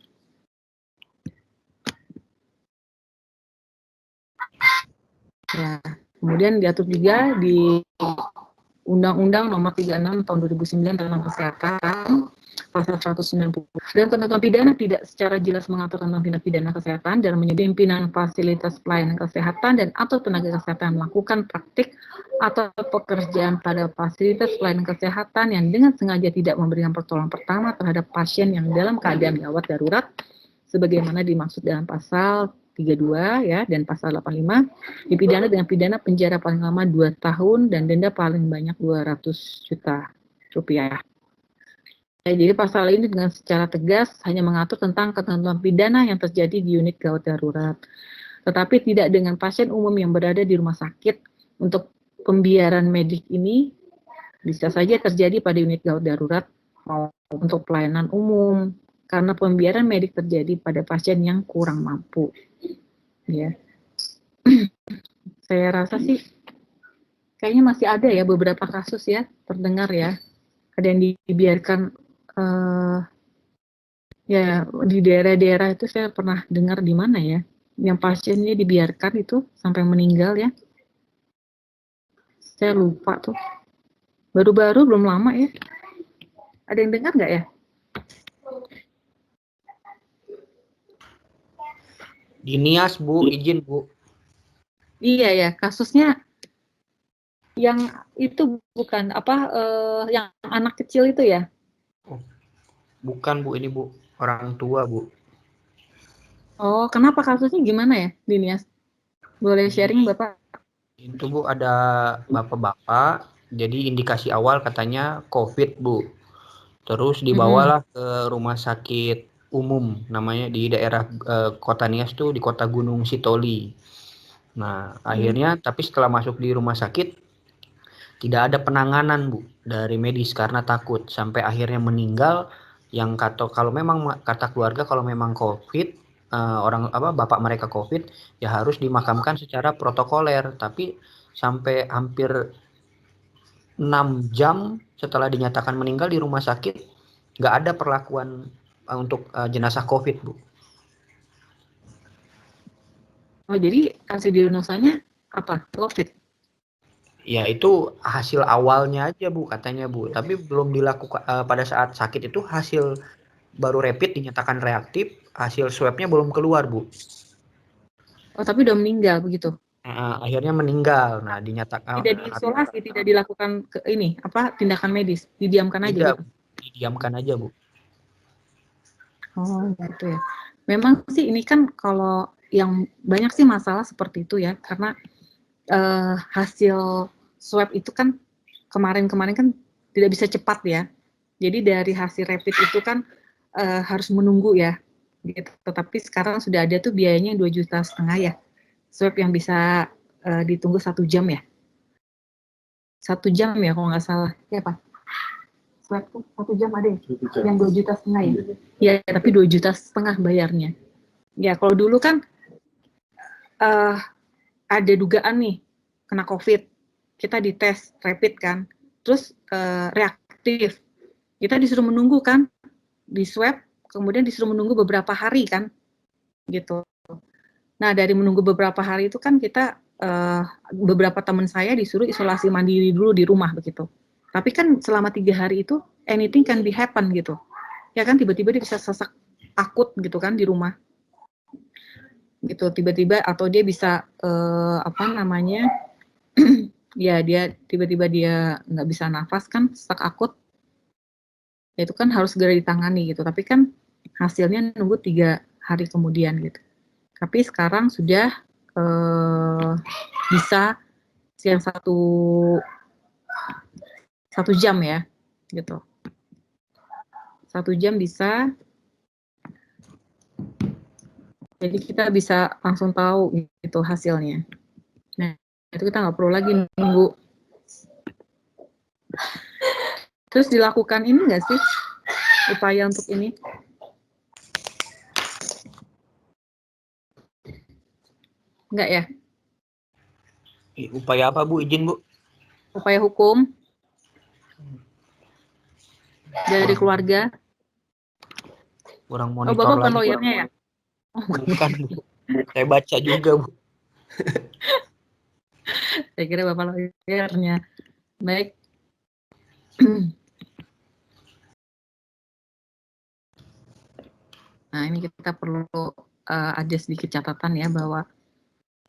Ya, kemudian diatur juga di Undang-Undang Nomor 36 Tahun 2009 tentang Kesehatan, Pasal 190. Dan ketentuan pidana tidak secara jelas mengatur tentang tindak pidana kesehatan dan menyebut pimpinan fasilitas pelayanan kesehatan dan atau tenaga kesehatan melakukan praktik atau pekerjaan pada fasilitas pelayanan kesehatan yang dengan sengaja tidak memberikan pertolongan pertama terhadap pasien yang dalam keadaan gawat darurat, sebagaimana dimaksud dalam pasal 32 ya dan pasal 85, dipidana dengan pidana penjara paling lama 2 tahun dan denda paling banyak 200 juta rupiah. Ya, jadi pasal ini dengan secara tegas hanya mengatur tentang ketentuan pidana yang terjadi di unit gawat darurat, tetapi tidak dengan pasien umum yang berada di rumah sakit. Untuk pembiaran medik ini bisa saja terjadi pada unit gawat darurat untuk pelayanan umum karena pembiaran medik terjadi pada pasien yang kurang mampu. Ya, saya rasa sih kayaknya masih ada ya beberapa kasus ya terdengar ya, ada yang dibiarkan ya di daerah-daerah itu saya pernah dengar di mana ya, yang pasiennya dibiarkan itu sampai meninggal ya. Saya lupa tuh. Baru-baru belum lama ya. Ada yang dengar nggak ya? Di Nias, Bu, izin, Bu. Iya ya, kasusnya yang itu bukan apa yang anak kecil itu ya? Bukan, Bu, ini, Bu. Orang tua, Bu. Oh, kenapa kasusnya gimana ya, Dinias? Boleh sharing, Bapak? Itu, Bu, ada bapak-bapak. Jadi indikasi awal katanya COVID, Bu. Terus dibawalah ke rumah sakit umum, namanya di daerah Kota Nias tuh, di Kota Gunung Sitoli. Nah, akhirnya tapi setelah masuk di rumah sakit tidak ada penanganan, Bu, dari medis karena takut sampai akhirnya meninggal. Yang kalau memang kata keluarga kalau memang COVID, bapak mereka COVID, ya harus dimakamkan secara protokoler, tapi sampai hampir 6 jam setelah dinyatakan meninggal di rumah sakit nggak ada perlakuan untuk jenazah COVID, Bu. Oh, jadi hasil diagnosanya apa? COVID? Ya itu hasil awalnya aja, Bu, katanya, Bu. Tapi belum dilakukan pada saat sakit itu hasil baru rapid dinyatakan reaktif, hasil swabnya belum keluar, Bu. Oh, tapi udah meninggal begitu? Akhirnya meninggal. Nah, dinyatakan Tidak diisolasi, tidak dilakukan tindakan medis, didiamkan aja tidak, gitu. didiamkan aja, Bu. Oh, gitu ya. Memang sih ini kan kalau yang banyak sih masalah seperti itu ya, karena hasil swab itu kan kemarin-kemarin kan tidak bisa cepat ya. Jadi dari hasil rapid itu kan harus menunggu ya. Gitu. Tetapi sekarang sudah ada tuh biayanya 2,5 juta ya. Swab yang bisa ditunggu 1 jam ya. 1 jam ya kalau nggak salah. Ya Pak? Swab tuh 1 jam ada ya? Yang 2,5 juta ya? Ya, tapi 2,5 juta bayarnya. Ya, kalau dulu kan ada dugaan nih kena COVID, kita dites rapid kan, terus reaktif, kita disuruh menunggu kan, di swab, kemudian disuruh menunggu beberapa hari kan, gitu. Nah dari menunggu beberapa hari itu kan kita beberapa teman saya disuruh isolasi mandiri dulu di rumah begitu. Tapi kan selama 3 hari itu anything can be happen gitu, ya kan tiba-tiba dia bisa sesak akut gitu kan di rumah. Gitu tiba-tiba atau dia bisa ya dia tiba-tiba dia nggak bisa nafas kan, sesak akut, ya itu kan harus segera ditangani gitu. Tapi kan hasilnya nunggu 3 hari kemudian gitu. Tapi sekarang sudah bisa yang 1 jam ya gitu. 1 jam bisa. Jadi kita bisa langsung tahu gitu hasilnya. Nah, itu kita nggak perlu lagi nunggu. Terus dilakukan ini nggak sih upaya untuk ini? Enggak ya? Upaya apa, Bu? Izin, Bu. Upaya hukum dari keluarga. Kurang Oh, monitor Bapak bukan lagi. lawyernya ya? Oh, Bukan, Bu. Saya baca juga, Bu. saya kira Bapak lawyernya. Baik. Nah, ini kita perlu ada sedikit catatan ya bahwa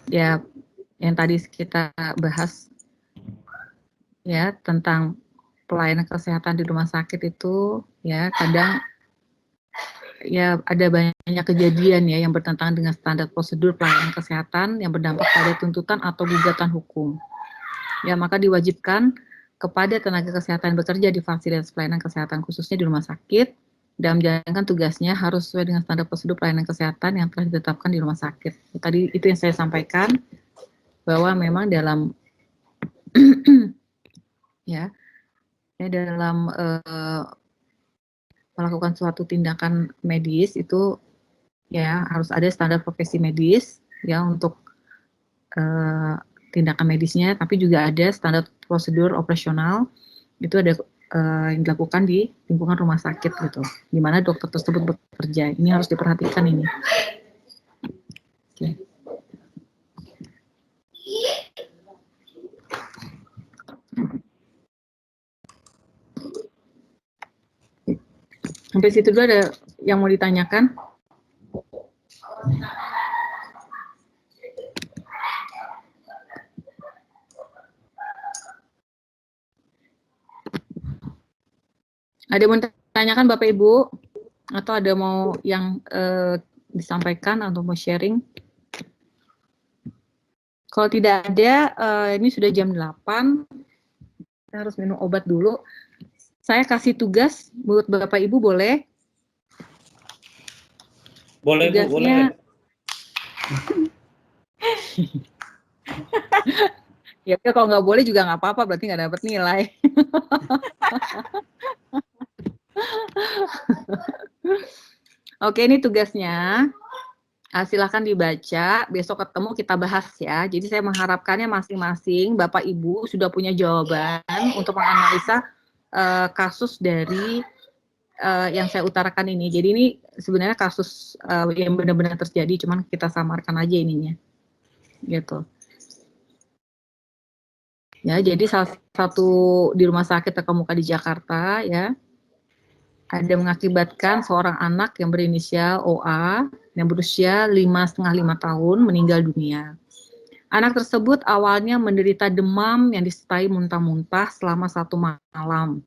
ya yang tadi kita bahas ya tentang pelayanan kesehatan di rumah sakit itu ya kadang ya ada banyak kejadian ya yang bertentangan dengan standar prosedur pelayanan kesehatan yang berdampak pada tuntutan atau gugatan hukum. Ya, maka diwajibkan kepada tenaga kesehatan yang bekerja di fasilitas pelayanan kesehatan khususnya di rumah sakit dan menjalankan tugasnya harus sesuai dengan standar prosedur pelayanan kesehatan yang telah ditetapkan di rumah sakit. Tadi itu yang saya sampaikan bahwa memang dalam dalam melakukan suatu tindakan medis itu ya harus ada standar profesi medis ya untuk tindakan medisnya, tapi juga ada standar prosedur operasional itu ada yang dilakukan di lingkungan rumah sakit gitu, di mana dokter tersebut bekerja. Ini harus diperhatikan ini. Oke. Sampai situ dulu ada yang mau ditanyakan? Ada yang mau ditanyakan Bapak Ibu? Atau ada mau yang disampaikan atau mau sharing? Kalau tidak ada, ini sudah jam 8, kita harus minum obat dulu. Saya kasih tugas buat Bapak Ibu, boleh? Boleh, Bu, boleh. Ya kalau nggak boleh juga nggak apa-apa, berarti nggak dapat nilai. Oke, ini tugasnya. Silahkan dibaca, besok ketemu kita bahas ya. Jadi saya mengharapkannya masing-masing Bapak Ibu sudah punya jawaban untuk menganalisa kasus dari yang saya utarakan ini. Jadi ini sebenarnya kasus yang benar-benar terjadi, cuman kita samarkan aja ininya. Gitu. Ya, jadi salah satu di rumah sakit terkemuka di Jakarta ya. Ada mengakibatkan seorang anak yang berinisial OA yang berusia 5,5 tahun meninggal dunia. Anak tersebut awalnya menderita demam yang disertai muntah-muntah selama 1 malam.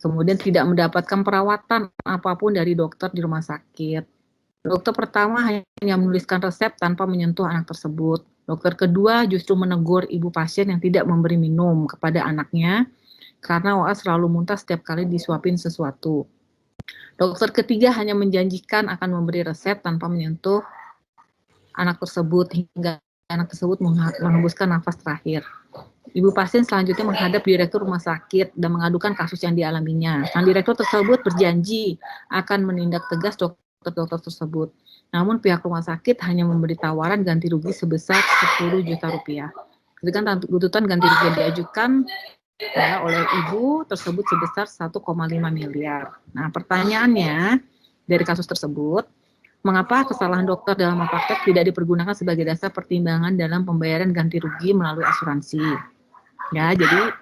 Kemudian tidak mendapatkan perawatan apapun dari dokter di rumah sakit. Dokter pertama hanya menuliskan resep tanpa menyentuh anak tersebut. Dokter kedua justru menegur ibu pasien yang tidak memberi minum kepada anaknya karena OA selalu muntah setiap kali disuapin sesuatu. Dokter ketiga hanya menjanjikan akan memberi resep tanpa menyentuh anak tersebut hingga anak tersebut menghembuskan nafas terakhir. Ibu pasien selanjutnya menghadap direktur rumah sakit dan mengadukan kasus yang dialaminya. Sang direktur tersebut berjanji akan menindak tegas dokter-dokter tersebut. Namun pihak rumah sakit hanya memberi tawaran ganti rugi sebesar 10 juta rupiah. Sedangkan tuntutan ganti rugi yang diajukan ya, oleh ibu tersebut sebesar 1,5 miliar. Nah, pertanyaannya dari kasus tersebut, mengapa kesalahan dokter dalam malpraktek tidak dipergunakan sebagai dasar pertimbangan dalam pembayaran ganti rugi melalui asuransi? Ya, jadi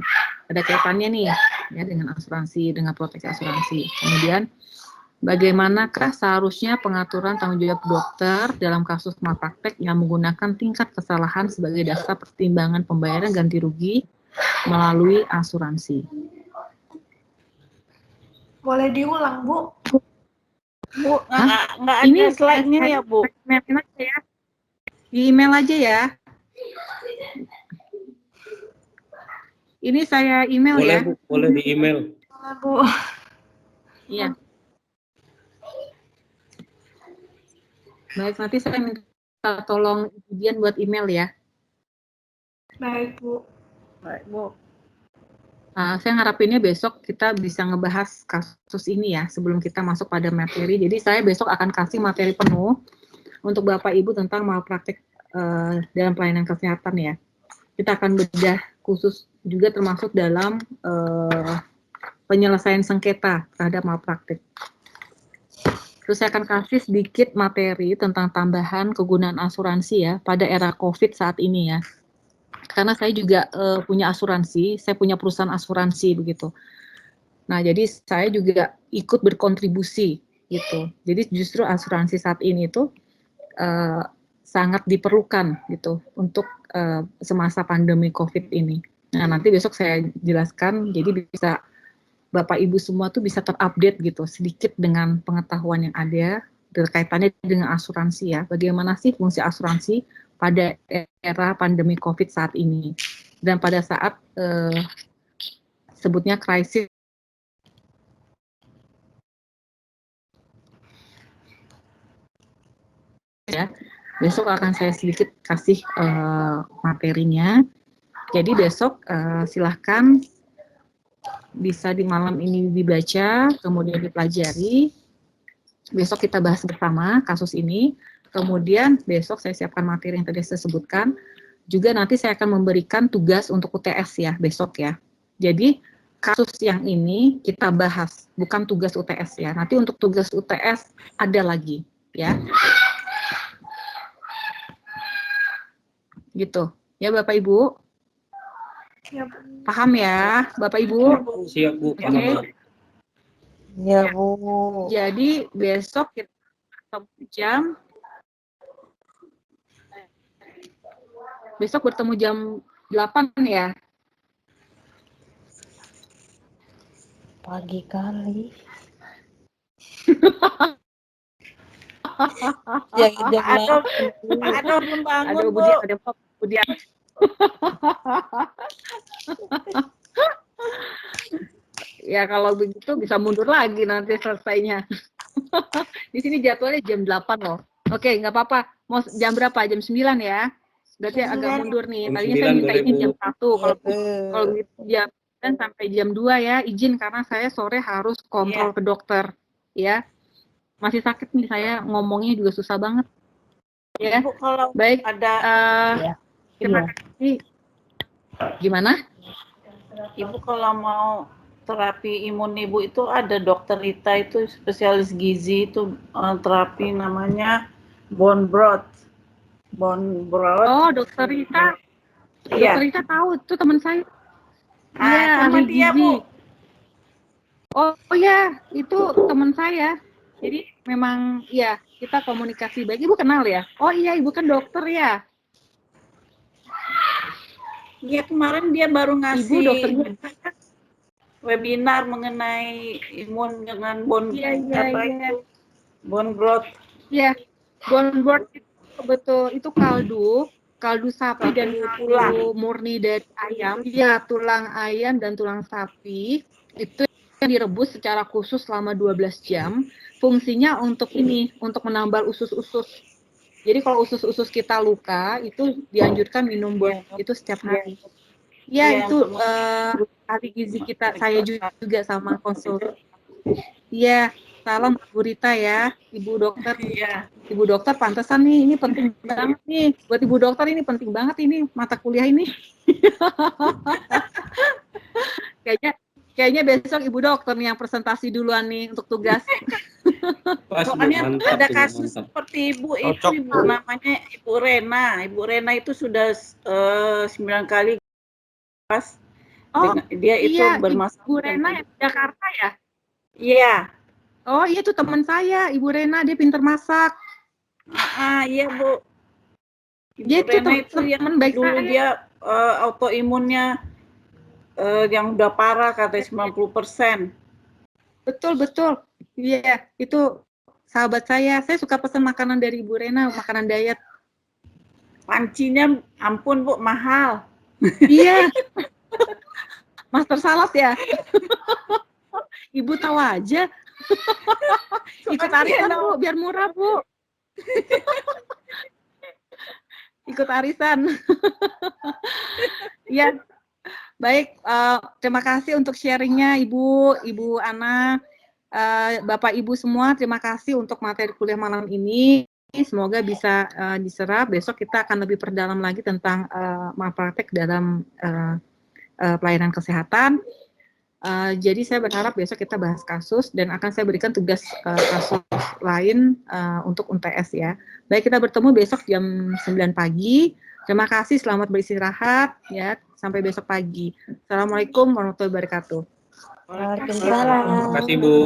ada kaitannya nih ya dengan asuransi, dengan proteksi asuransi. Kemudian, bagaimanakah seharusnya pengaturan tanggung jawab dokter dalam kasus malpraktek yang menggunakan tingkat kesalahan sebagai dasar pertimbangan pembayaran ganti rugi melalui asuransi? Boleh diulang, Bu? Bu, nggak ada slide-nya ya, Bu? Di email aja ya. Ini saya email Boleh, ya. Bu, boleh di email. Boleh, Bu. Iya. Baik, nanti saya minta tolong Ibu Dian buat email ya. Baik, Bu. Baik, Bu. Saya ngarapinnya besok kita bisa ngebahas kasus ini ya sebelum kita masuk pada materi. Jadi saya besok akan kasih materi penuh untuk Bapak Ibu tentang malpraktik dalam pelayanan kesehatan ya. Kita akan bedah khusus juga termasuk dalam penyelesaian sengketa terhadap malpraktik. Terus saya akan kasih sedikit materi tentang tambahan kegunaan asuransi ya pada era COVID saat ini ya. Karena saya juga punya asuransi, saya punya perusahaan asuransi begitu. Nah, jadi saya juga ikut berkontribusi gitu. Jadi justru asuransi saat ini itu sangat diperlukan gitu untuk semasa pandemi COVID ini. Nah, nanti besok saya jelaskan, jadi bisa Bapak Ibu semua tuh bisa terupdate gitu sedikit dengan pengetahuan yang ada berkaitannya dengan asuransi ya. Bagaimana sih fungsi asuransi pada era pandemi COVID saat ini dan pada saat sebutnya krisis ya. Besok akan saya sedikit kasih materinya. Jadi besok silahkan bisa di malam ini dibaca, kemudian dipelajari. Besok kita bahas bersama kasus ini. Kemudian besok saya siapkan materi yang tadi saya sebutkan. Juga nanti saya akan memberikan tugas untuk UTS ya, besok ya. Jadi kasus yang ini kita bahas, bukan tugas UTS ya. Nanti untuk tugas UTS ada lagi ya. Gitu. Ya Bapak Ibu. Siap. Paham ya Bapak Ibu? Siap Bu. Oke. Ya, Bu. Jadi besok kita bertemu jam 8 ya. Pagi kali. Aduh, belum bangun, Aduh, Bu. Budian. Ya kalau begitu bisa mundur lagi nanti selesainya. Di sini jadwalnya jam 8 loh. Oke, nggak apa-apa. Mau jam berapa? Jam 9 ya? Berarti Jam agak 9. mundur nih. Jam Tadinya saya 9 minta boleh, izin Bu. jam 1. Kalau gitu jam 9 sampai jam 2 ya. Izin karena saya sore harus kontrol ke dokter. Ya. Masih sakit nih saya, ngomongnya juga susah banget. Ya. Ibu kalau Baik. ada Terima kasih. Gimana? Ibu kalau mau terapi imun Ibu itu ada dokter Rita itu spesialis gizi itu terapi namanya bone broth. Bone broth. Oh, dokter Rita. Iya. Dokter Rita tahu, itu teman saya. Ah, Iya, sama ahli dia, gizi. Bu. Oh ya, itu teman saya. Jadi memang ya kita komunikasi baik. Ibu kenal ya? Oh iya, Ibu kan dokter ya. Iya, kemarin dia baru Ibu ngasih dokternya. webinar mengenai imun dengan bone Iya. itu bone broth. Iya, bone broth itu betul, itu kaldu sapi dan kaldu murni dari ayam. Iya, tulang ayam dan tulang sapi itu yang direbus secara khusus selama 12 jam. Fungsinya untuk ini, untuk menambal usus-usus. Jadi kalau usus-usus kita luka, itu dianjurkan minum itu setiap hari. Ya, itu ahli gizi kita, saya juga sama konsul. Iya, salam Bu Rita ya, Ibu dokter. Iya. Ibu dokter pantesan nih, ini penting banget nih. Buat Ibu dokter ini penting banget ini mata kuliah ini. Kayaknya besok Ibu dokter nih yang presentasi duluan nih untuk tugas. Soalnya ada kasus seperti Ibu itu, Ibu namanya Ibu Rena. Ibu Rena itu sudah 9 kali pas. Oh, dia itu iya, bermasalah. Ibu Rena yang di Jakarta ya? Iya. Oh iya, itu teman saya, Ibu Rena, dia pinter masak. Iya Bu. Ibu Dia Rena itu yang baik dulu saya. dia autoimunnya yang udah parah katanya 90%. Betul. Iya, itu sahabat saya. Saya suka pesan makanan dari Ibu Rena, makanan diet. Pancinya ampun Bu, mahal. Iya. Master salad ya. Ibu tahu aja. Ikut arisan Bu, biar murah Bu. Ikut arisan. Ya, baik. Terima kasih untuk sharingnya Ibu Ana, Bapak Ibu semua. Terima kasih untuk materi kuliah malam ini. Semoga bisa diserap. Besok kita akan lebih perdalam lagi tentang malpraktek dalam pelayanan kesehatan. Jadi saya berharap besok kita bahas kasus dan akan saya berikan tugas kasus lain untuk UTS ya. Baik, kita bertemu besok jam 9 pagi. Terima kasih, selamat beristirahat ya. Sampai besok pagi. Assalamualaikum warahmatullahi wabarakatuh. Waalaikumsalam. Terima kasih Bu.